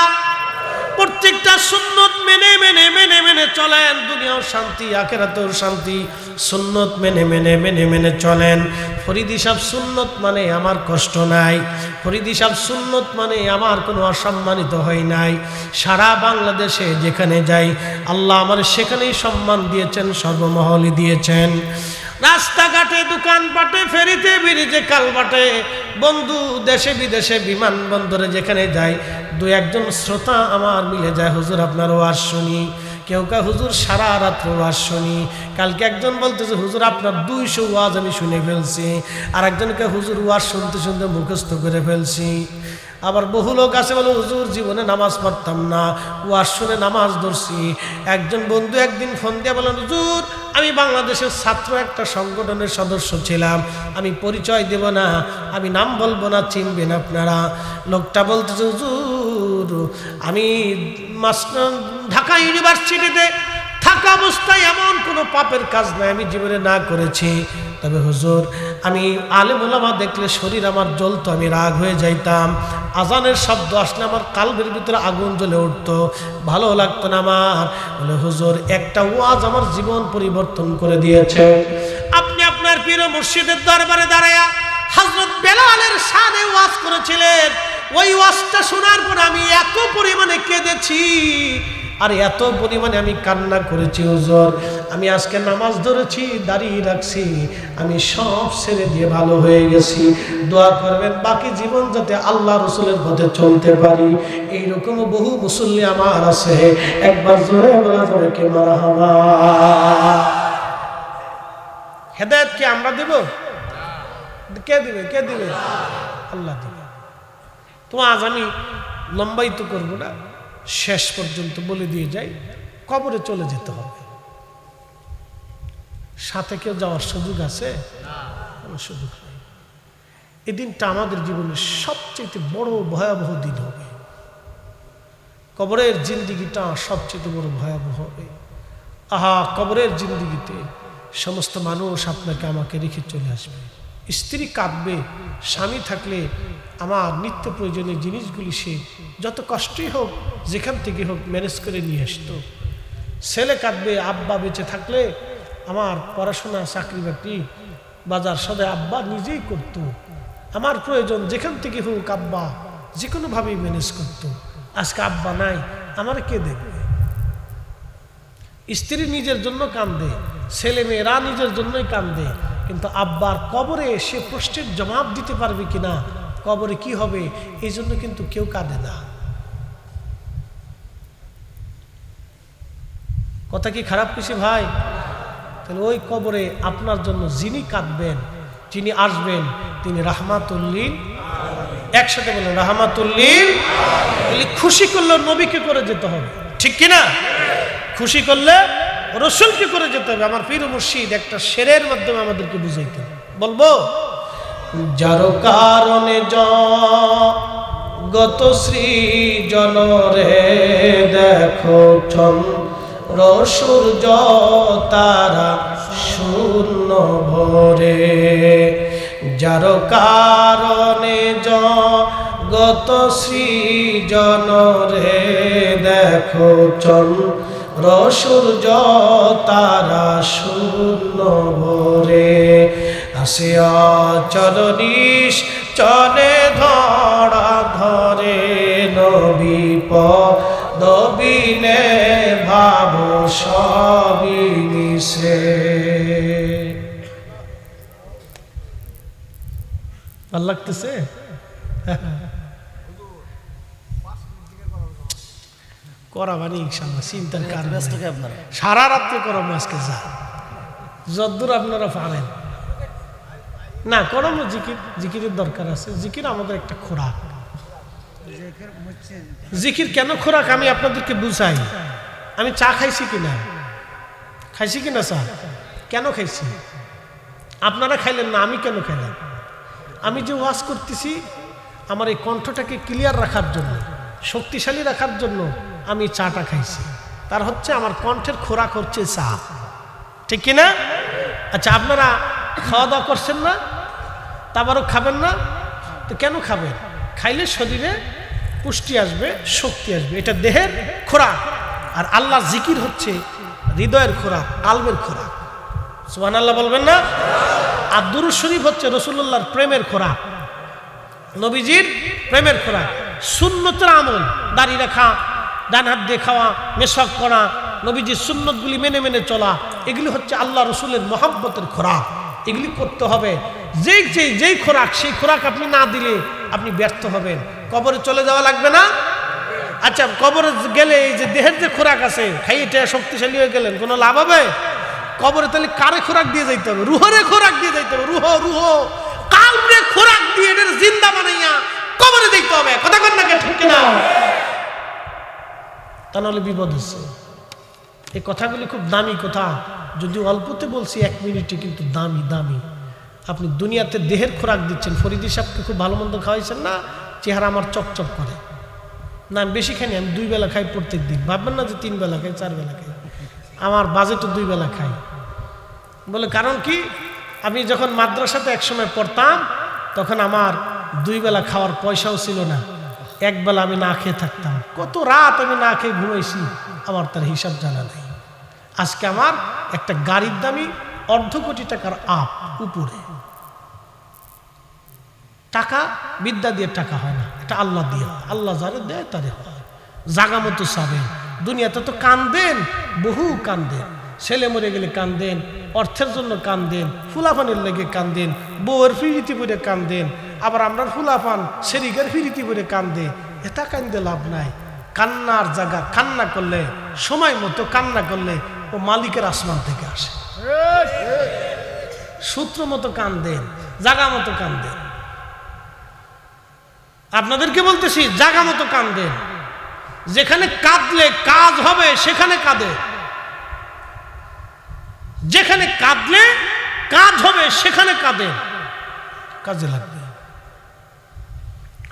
A: প্রত্যেকটা সুন্নত মেনে মেনে মেনে মেনে চলেন, দুনিয়াও শান্তি, আখিরাতেও শান্তি। সুন্নত মেনে মেনে মেনে মেনে চলেন। ফরিদি সাহেব সুন্নত মানে আমার কষ্ট নাই, ফরিদি সাহেব সুন্নত মানে আমার কোনো অসম্মানিত হয় নাই। সারা বাংলাদেশে যেখানে যাই আল্লাহ আমার সেখানেই সম্মান দিয়েছেন, সর্বমহলে দিয়েছেন। রাস্তাঘাটে, দোকানপাটে, ফেরিতে, ব্রিজে, কালভাটে, বন্ধু দেশে বিদেশে, বিমানবন্দরে যেখানে যাই দু একজন শ্রোতা আমার মিলে যায়, হুজুর আপনার ওয়াজ শুনি। কেউ কা হুজুর সারা রাত্র ওয়াজ শুনি। কালকে একজন বলতেছে হুজুর আপনার 200 ওয়াজ আমি শুনে ফেলছি। আর একজনকে হুজুর ওয়াজ শুনতে শুনতে মুখস্থ করে ফেলছি। আবার বহু লোক আছে বলে হুজুর জীবনে নামাজ পড়তাম না, ওয়াজ শুনে নামাজ ধরছি। একজন বন্ধু একদিন ফোন দিয়ে বলেন হুজুর আমি বাংলাদেশের ছাত্র একটা সংগঠনের সদস্য ছিলাম, আমি পরিচয় দেব না, আমি নাম বলবো না, চিনবেন আপনারা। লোকটা বলতেছে হুজুর আমি ঢাকা ইউনিভার্সিটিতে থাকা অবস্থায় এমন কোনো পাপের কাজ নাই আমি জীবনে না করেছি, তবে হুজুর আমি আলেম ওলামা দেখলে শরীর আমার জ্বলতো, আমি রাগ হয়ে যাইতাম, আজানের শব্দ আসলে আমার কালবের ভিতরে আগুন জ্বলে উঠতো, ভালো লাগতো না আমার। বলে হুজুর একটা ওয়াজ আমার জীবন পরিবর্তন করে দিয়েছে। আপনি আপনার পীর মুর্শিদের দরবারে দাঁড়ায়া হযরত বেলালের শানে ওয়াজ করেছিলেন, ওই ওয়াজটা শোনার পর আমি এত পরিমাণে কেঁদেছি আর এত পরিমাণে আমি কান্না করেছি হুজুর, আমি আজকে নামাজ ধরেছি, দাঁড়িয়ে রাখছি, আমি সব ছেড়ে দিয়ে ভালো হয়ে গেছি। দোয়া করবেন বাকি জীবন যাতে আল্লাহ রসুলের পথে চলতে পারি। এইরকম বহু মুসল্লি আমার আছে, একবার জোরে বলা যাবে কে মারহাবা। হেদায়েত কি আমরা দেব? কে দিবে? কে দিবে? আল্লাহ দিবে। তো আজ আমি লম্বাই তো করবো না, শেষ পর্যন্ত বলে দিয়ে যাই, কবরে চলে যেতে হবে। সাথে কেউ যাওয়ার সুযোগ আছে? কোনো সুযোগ নেই। এই দিনটা আমাদের জীবনের সবচেয়ে বড় ভয়াবহ দিন হবে। কবরের জিন্দিগিটা সবচেয়ে বড় ভয়াবহ হবে। আহা, কবরের জিন্দিগিতে সমস্ত মানুষ আপনাকে আমাকে রেখে চলে আসবে। স্ত্রী কাঁদবে, স্বামী থাকলে আমার নিত্য প্রয়োজনীয় জিনিসগুলি সে যত কষ্টই হোক যেখান থেকে হোক ম্যানেজ করে নিয়ে আসতো। ছেলে কাঁদবে, আব্বা বেঁচে থাকলে আমার পড়াশোনা, চাকরি বাকরি, বাজার সদাই আব্বা নিজেই করত, আমার প্রয়োজন যেখান থেকে হোক আব্বা যে কোনোভাবেই ম্যানেজ করত। আজকে আব্বা নাই, আমার কে দেখবে? স্ত্রী নিজের জন্য কান্দে, ছেলে মেয়েরা নিজের জন্যই কান্দে, কিন্তু আব্বার কবরে সে প্রশ্নের জবাব দিতে পারবে কিনা, কবরে কি হবে, এই জন্য কিন্তু কেউ কাঁদে না। কথা কি খারাপ কিছু ভাই? তাহলে ওই কবরে আপনার জন্য যিনি কাঁদবেন, যিনি আসবেন, তিনি রাহমাতুল লিল, একসাথে বলেন রাহমাতুল লিল। খুশি করলে নবীকে করে যেতে হবে, ঠিক কিনা? খুশি করলে রসুলকে করে যেতে হবে। আমার পীর মুর্শিদ একটা শেরের মাধ্যমে আমাদেরকে বুঝাইতে বলবো, যার কারণে জগত সৃজন রে দেখো চন্দ্র সূর্য তারা শূন্য ভরে, যার কারণে জগত সৃজন রে দেখো চন্দ্র সূর্য তারা শূন্য ভরে, আসে অচল চলে ধরা ধরে নবী পদবিনে ভাব সবই মিশে। ভাল লাগতেছে? করাবানি ইনশাআল্লাহ, চিন্তার কারণ নাই। সারা রাত্রে করাবো আজকে, যা যদ্দূর আপনারা পারেন না করাবো। জিকিরের দরকার আছে, জিকির আমাদের একটা খোরাক। জিকির কেন খোরাক আমি আপনাদেরকে বুঝাই। আমি চা খাইছি কিনা, খাইছি কিনা চা, কেন খাইছি? আপনারা খাইলেন না, আমি কেন খাইলাম? আমি যে ওয়াজ করতেছি আমার এই কণ্ঠটাকে ক্লিয়ার রাখার জন্য, শক্তিশালী রাখার জন্য আমি চাটা খাইছি। তার হচ্ছে আমার কণ্ঠের খোরাক হচ্ছে চা, ঠিক কিনা? আচ্ছা, আপনারা খাওয়া দাওয়া করছেন না, তারপরও খাবেন না, তো কেন খাবেন? খাইলে শরীরে পুষ্টি আসবে, শক্তি আসবে, এটা দেহের খোরাক। আর আল্লাহ জিকির হচ্ছে হৃদয়ের খোরাক, কালবের খোরাক। সুবহানাল্লাহ বলবেন না? আর দুরূদ শরীফ হচ্ছে রাসূলুল্লাহর প্রেমের খোরাক, নবীজির প্রেমের খোরাক। সুন্নতের আমল, দাড়ি রাখা, ডান হাত দিয়ে খাওয়া, মেশক করা, নবীজির সুন্নতগুলি মেনে মেনে চলা, এগুলি হচ্ছে আল্লাহ রসুলের মহব্বতের খোরাক। এগুলি করতে হবে। যেই খোরাক, সেই খোরাক আপনি না দিলে আপনি ব্যর্থ হবেন। কবরে চলে যাওয়া লাগবে না? আচ্ছা, কবরে গেলে এই যে দেহের যে খোরাক আছে, খাইয়ে শক্তিশালী হয়ে গেলেন, কোনো লাভ হবে? কবরে তাহলে কারে খোরাক দিয়ে যাইতে হবে? রুহরে খোরাক দিয়ে যাইতে হবে। রুহ কালবে খোরাক দিয়ে এদের জিন্দা বানাইয়া কবরে দিতে হবে। কথা কন নাকি ঠিক না? তা নাহলে বিপদ হচ্ছে। এই কথাগুলি খুব দামি কথা, যদি অল্পতে বলছি 1 মিনিটে, কিন্তু দামি দামি। আপনি দুনিয়াতে দেহের খোরাক দিচ্ছেন। ফরিদি সাহেবকে খুব ভালো মন্দ খাওয়াইছেন না, চেহারা আমার চকচক করে না। আমি বেশি খাই, আমি 2 বেলা খাই প্রত্যেক দিন। ভাববেন না যে 3 বেলা খাই, 4 বেলা খাই। আমার বাজেটও 2 বেলা খাই। বলে কারণ কি? আমি যখন মাদ্রাসাতে একসময় পড়তাম, তখন আমার 2 বেলা খাওয়ার পয়সাও ছিল না। 1 বেলা আমি না খেয়ে থাকতাম। কত রাত আমি না খেয়ে ঘুমাইছি, আমার তার হিসাব জানা নেই। আজকে আমার একটা গাড়ির দামি 1.5 কোটি টাকার উপরে। টাকা বিদ্যা দিয়ে টাকা হয় না, এটা আল্লাহ দিয়ে। আল্লাহ যারে দেয় তারে হয়। জাগা মতো চাবেন। দুনিয়াতে তো কান্দেন, বহু কান্দেন। ছেলে মরে গেলে কান্দেন, অর্থের জন্য কান্দেন, ফুলাফানের লেগে কান্দেন, বউয়ের ফিরিতি পরে কান্দেন। আবার আমরা ফুলাফান সেরিকের ফিরিতি পরে কান্দে। এটা কান্দে লাভ নাই। কান্নার জায়গা, কান্না করলে, সময় মতো কান্না করলে, ও মালিকের আসমান থেকে আসে। সূত্র মতো কান্দেন, জাগা মতো কান্দেন। আপনাদেরকে বলতেছি, জাগা মতো কান্দেন। যেখানে কাঁদলে কাজ হবে সেখানে কাঁদে। যেখানে কাঁদলে কাজ হবে সেখানে কাঁদে, কাজে লাগবে।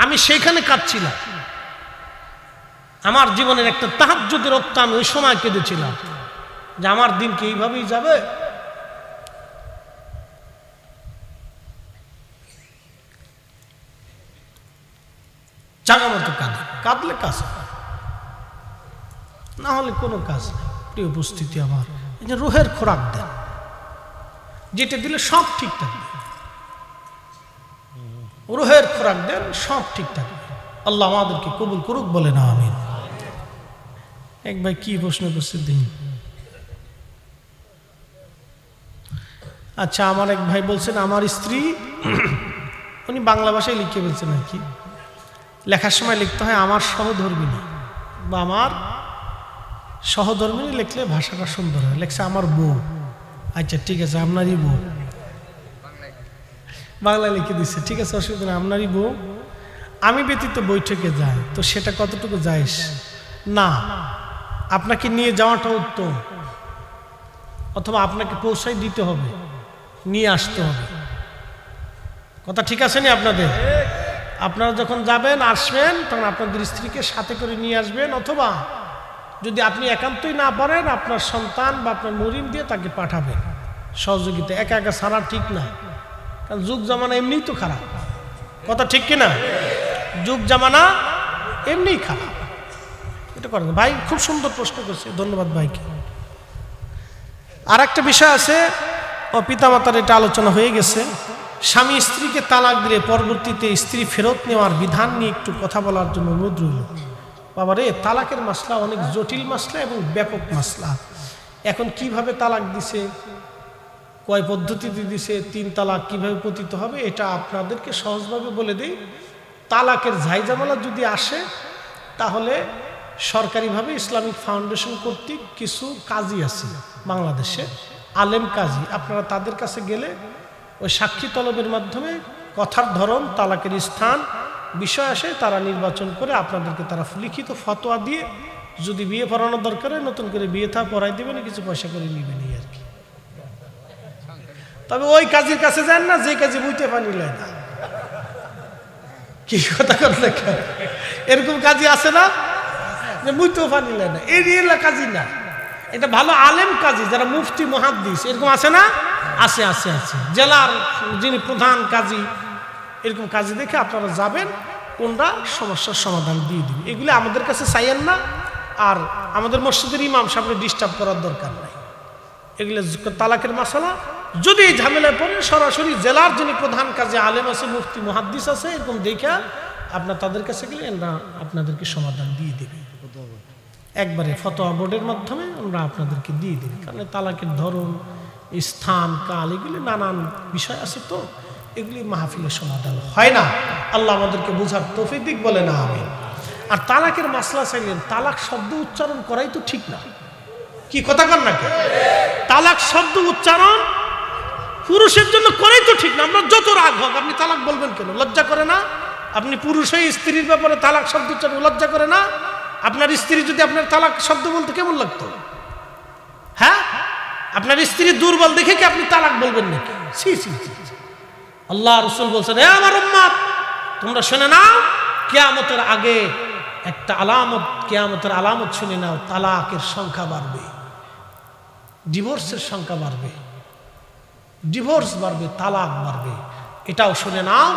A: আমি সেইখানে কাঁদছিলাম। আমার জীবনের একটা তাহাজ্জুদের রক্ত আমি ওই সময় কেঁদেছিলাম যে আমার দিন কি এইভাবেই যাবে। জাগা মতো কাঁদে, কাঁদলে কাজ হয়, না হলে কোনো কাজ নেই। প্রিয় উপস্থিতি আমার, এই যে রুহের খোরাক দেন, যেটা দিলে সব ঠিক থাকবে। রুহের খোরাক দেন, সব ঠিক থাকবে। আল্লাহ আমাদেরকে কবুল করুক, বলে না আমিন। এক ভাই কি প্রশ্ন করছে দিন? আচ্ছা, আমার এক ভাই বলছেন আমার স্ত্রী, উনি বাংলা ভাষায় লিখে বলছেন আর কি, লেখার সময় লিখতে হয় আমার সহধর্মিনী বা আমার সহধর্মিনী, লিখলে ভাষাটা সুন্দর হয়। লেখছে আমার বউ। আচ্ছা ঠিক আছে, আপনারই বউ, বাংলায় লিখে দিচ্ছে, ঠিক আছে, অসুবিধা নেই, আপনারই বউ। আমি ব্যতীত বৈঠকে যায়, তো সেটা কতটুকু যাইস না? আপনাকে নিয়ে যাওয়াটা উত্তম, অথবা আপনাকে পৌঁছাই দিতে হবে, নিয়ে আসতে হবে। কথা ঠিক আছে নি আপনাদের? আপনারা যখন যাবেন, আসবেন, তখন আপনাদের স্ত্রীকে সাথে করে নিয়ে আসবেন, অথবা যদি আপনি একান্তই না পারেন, আপনার সন্তান বা আপনার মরিম দিয়ে তাকে পাঠাবেন সহযোগিতা। একা একা ছাড়া ঠিক না, কারণ যুগ জামানা এমনিই তো খারাপ। কথা ঠিক কিনা? যুগ জামানা এমনিই খারাপ, এটা করেন। ভাই খুব সুন্দর প্রশ্ন করছে, ধন্যবাদ ভাইকে। আর একটা বিষয় আছে, ও পিতামাতার এটা আলোচনা হয়ে গেছে। স্বামী স্ত্রীকে তালাক দিলে পরবর্তীতে স্ত্রী ফেরত নেওয়ার বিধান নিয়ে একটু কথা বলার জন্য অনুরোধ রইল। বাবারে, তালাকের মাসলা অনেক জটিল মাসলা এবং ব্যাপক মাসলা। এখন কিভাবে তালাক দিছে, কয় পদ্ধতিতে দিছে, 3 তালাক কিভাবে পতিত হবে, এটা আপনাদেরকে সহজভাবে বলে দিই। তালাকের ঝাইঝামেলা যদি আসে, তাহলে সরকারিভাবে ইসলামিক ফাউন্ডেশন কর্তৃক কিছু কাজী আছে বাংলাদেশে, আলেম কাজী। আপনারা তাদের কাছে গেলে ওই সাক্ষী তলবের মাধ্যমে কথার ধরন, তালাকের স্থান, বিষয় আসে, তারা নির্বাচন করে আপনাদেরকে তারা লিখিত ফতোয়া দিয়ে, যদি বিয়ে পড়ানোর দরকার হয় নতুন করে বিয়ে থা পড়াই দেবেন, কিছু পয়সা করে নেবেন আর কি। তবে ওই কাজীর কাছে যান না যে কাজী বুঝতে পানি লেয় না। কি কথা করলে, এরকম কাজী আছে না যে বুঝতেও পানি লেয় না, এই কাজী না, এটা ভালো আলেম কাজী, যারা মুফতি মুহাদ্দিস, এরকম আছে না? আছে আছে আছে। জেলার যিনি প্রধান কাজী, এরকম কাজী দেখে আপনারা যাবেন, কোনটা সমস্যার সমাধান দিয়ে দিবে। এগুলি আমাদের কাছে চাইয়েন না, আর আমাদের মসজিদের ইমাম সাহেবকে ডিস্টার্ব করার দরকার নাই। এগুলো তালাকের মাসালা। যদি এই ঝামেলায় পড়েন সরাসরি জেলার যিনি প্রধান কাজী আলেম আছে, মুফতি মুহাদ্দিস আছে, এরকম দেখা আপনার তাদের কাছে গেলে এরা আপনাদেরকে সমাধান দিয়ে দেবে, একবারে ফতোয়া বোর্ডের মাধ্যমে আমরা আপনাদেরকে দিয়ে দিই। কারণ তালাকের ধরন, স্থান, কাল এগুলি নানান বিষয় আছে, তো এগুলি মাহফিলের সমাধান হয় না। আল্লাহ আমাদেরকে বোঝার তৌফিক দিক, বলে না আমি। আর তালাকের মাসলা চাইলেন, তালাক শব্দ উচ্চারণ করাই তো ঠিক না, কি কথা কর না? তালাক শব্দ উচ্চারণ পুরুষের জন্য করাই তো ঠিক না। আমরা যত রাগ হোক, আপনি তালাক বলবেন কেন? লজ্জা করে না? আপনি পুরুষ হয়ে স্ত্রীর ব্যাপারে তালাক শব্দ উচ্চারণ লজ্জা করে না? আপনার স্ত্রী যদি আপনার তালাক শব্দ বলতে কেমন লাগতো? হ্যাঁ, আপনার স্ত্রী দুর্বল দেখে কি আপনি তালাক বলবেন নাকি? ছি ছি ছি। আল্লাহ রাসূল বলছেন, হে আমার উম্মত, তোমরা শুনে নাও, কিয়ামতের আগে একটা আলামত, কিয়ামতের আলামত শুনে নাও, তালাকের সংখ্যা বাড়বে, ডিভোর্সের সংখ্যা বাড়বে, ডিভোর্স বাড়বে, তালাক বাড়বে। এটাও শুনে নাও,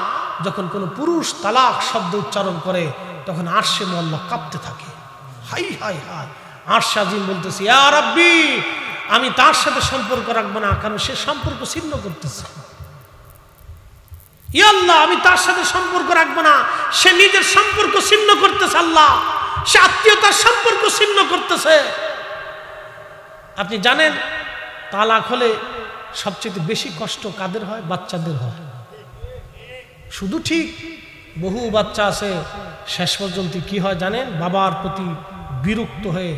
A: যখন কোনো পুরুষ তালাক শব্দ উচ্চারণ করে তখন আরশে মোল্লা কাঁপতে থাকে। হাই হাই হাই, আরশ আজিম বলতেছি, ইয়া রাব্বি, আমি তার সাথে সম্পর্ক রাখবো না, কারণ সে সম্পর্ক ছিন্ন করতেছে। ইয়া আল্লাহ, আমি তার সাথে সম্পর্ক রাখবো না, সে নিজের সম্পর্ক ছিন্ন করতেছে। আল্লাহ, সে আত্মীয়তার সম্পর্ক ছিন্ন করতেছে। আপনি জানেন তালাক হলে সবচেয়ে বেশি কষ্ট কাদের হয়? বাচ্চাদের হয়। শুধু ঠিক, বহু বাচ্চা আছে শেষ পর্যন্ত কি হয় জানেন? বাবার প্রতি বিরক্ত হয়ে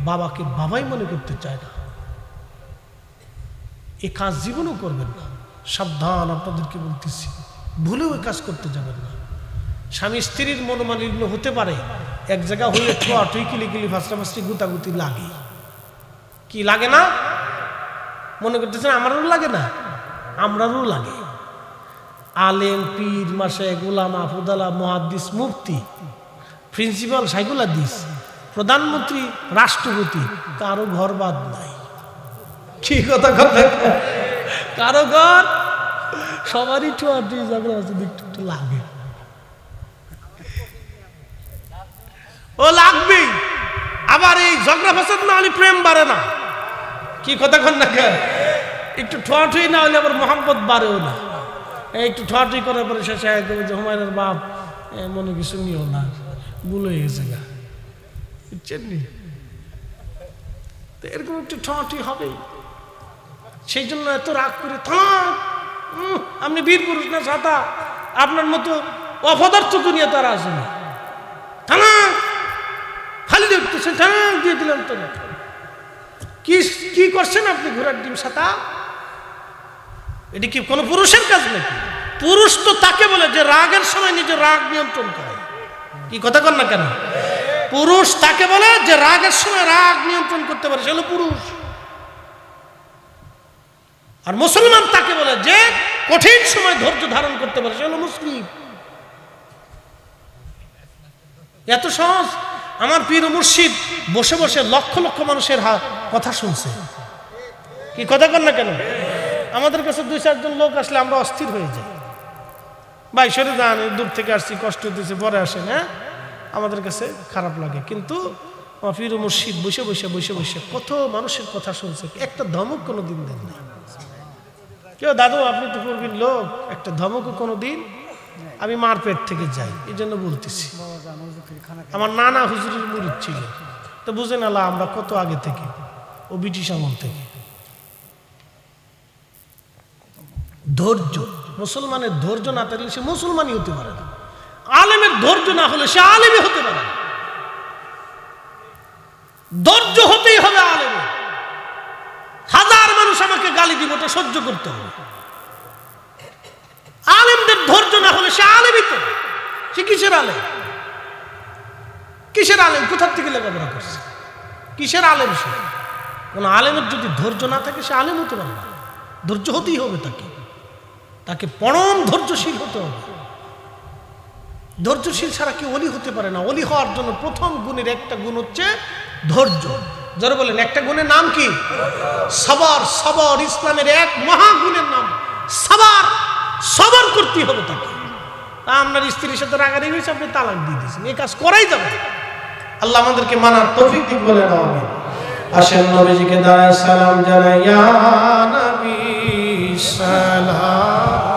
A: বাবাকে বাবাই মনে করতে চায় না। এ কাজ জীবনও করবেন না, সাবধান, আপনাদেরকে বলতেছি, ভুলেও এ কাজ করতে যাবেন না। স্বামী স্ত্রীর মনোমালিন্য হতে পারে, এক জায়গা হলে ঠোঁয়াঠুই, কিলিকিলি, ফাঁসরাফাসরি, গুতাগুতি লাগে, কি লাগে না? মনে করতেছেন আমারও লাগে না? আমরারও লাগে। আলেম, পীর, মাশায়েখ, উলামা, ফুদালা, মুহাদ্দিস, মুফতি, প্রিন্সিপাল, শাইখুল হাদিস, প্রধানমন্ত্রী, রাষ্ট্রপতি, কারো ঘর বাদ নাই। কি কথা কথা, কারো ঘর, সবারই ঠোঁয়াঠুই, ঝগড়া একটু লাগে, ও লাগবেই। আবার এই ঝগড়া ফাসাদ না হলে প্রেম বাড়ে না। কি কথা কন না? একটু ঠোঁয়াঠুই না হলে আবার মোহাম্মত বাড়েও না। একটু ঠোঁয়াঠুই করার পরে শেষে হুমায়ুনের বাপ, মনে কিছু নিও না, ভুল হয়ে গেছে গা, বুঝছেন নি? এরকম একটু ঠোঁয়াঠুই হবে। সেই জন্য এত রাগ করে থাক, আপনি বীর পুরুষ না ছাতা, আপনার মতো অপদার্থ দুনিয়া তারা আছে না, থানা খালি দেখতেছেন, থানা দিয়ে দিলাম। তো কি করছেন আপনি? ঘোড়ার ডিম ছাতা, এটি কি কোনো পুরুষের কাজ নাকি? পুরুষ তো তাকে বলে যে রাগের সময় নিজের রাগ নিয়ন্ত্রণ করে। কি কথা কন না কেন? পুরুষ তাকে বলে যে রাগের সময় রাগ নিয়ন্ত্রণ করতে পারে, সে হলো পুরুষ। আর মুসলমান তাকে বলে যে কঠিন সময় ধৈর্য ধারণ করতে পারে, সে হলো মুসলিম। এত সহজ। আমার পীর মুর্শিদ বসে বসে লক্ষ লক্ষ মানুষের কথা শুনছে। কি কথা কন না কেন? আমাদের কাছে 2-4 জন লোক আসলে আমরা অস্থির হয়ে যাই, ভাই সরে যান, দূর থেকে আসছি, কষ্ট দিতেছে, পরে আসেন। হ্যাঁ, আমাদের কাছে খারাপ লাগে। কিন্তু আমার পীর মুর্শিদ বসে বসে বসে বসে কত মানুষের কথা শুনছে, একটা ধমক কোনো দিন দেন না। কেউ দাদু আপনি তো পূর্বীর লোক, একটা ধমকও কোনো দিন। আমি মার পেট থেকে যাই, এই জন্য বলতেছি। আমার নানা হুজুরের মুরিদ ছিল, তো বুঝেন আল্লাহ আমরা কত আগে থেকে, ও ব্রিটিশ আমল থেকে। ধৈর্য, মুসলমানের ধৈর্য না থাকলে সে মুসলমানই হতে পারে না। আলেমের ধৈর্য না হলে সে আলেমই হতে পারে না। ধৈর্য হতেই হবে আলেমের। হাজার মানুষ আমাকে গালি দিব, ওটা সহ্য করতে হবে। আলেমদের ধৈর্য না হলে সে আলেমই তো। সে কিসের আলেম? কিসের আলেম? কোথার থেকে লেখাপড়া করছে? কিসের আলেম সে? কোন আলেমের যদি ধৈর্য না থাকে সে আলেম হতে পারে না। ধৈর্য হতেই হবে তাকে, তাকে পরম ধৈর্যশীল হতে হবে। ধৈর্যশীল ছাড়া কেউ ওলি হতে পারে না। ওলি হওয়ার জন্য প্রথম গুণের একটা গুণ হচ্ছে ধৈর্য। যারা বলেন একটা গুণের নাম কি? সবর। সবর ইসলামের এক মহাগুণের নাম সবর। সবর করতে হবে তাকে। আপনার স্ত্রীর সাথে রাগারাগি হয়েছে, আপনি তালাক দিয়ে দিয়েছেন, এই কাজ করাই যাবে। আল্লাহ আমাদেরকে মানার তৌফিক দিক বলে না। আসেন নবীজিকে দাঁড়ায় সালাম জানাই, ইয়া নবী সালাম।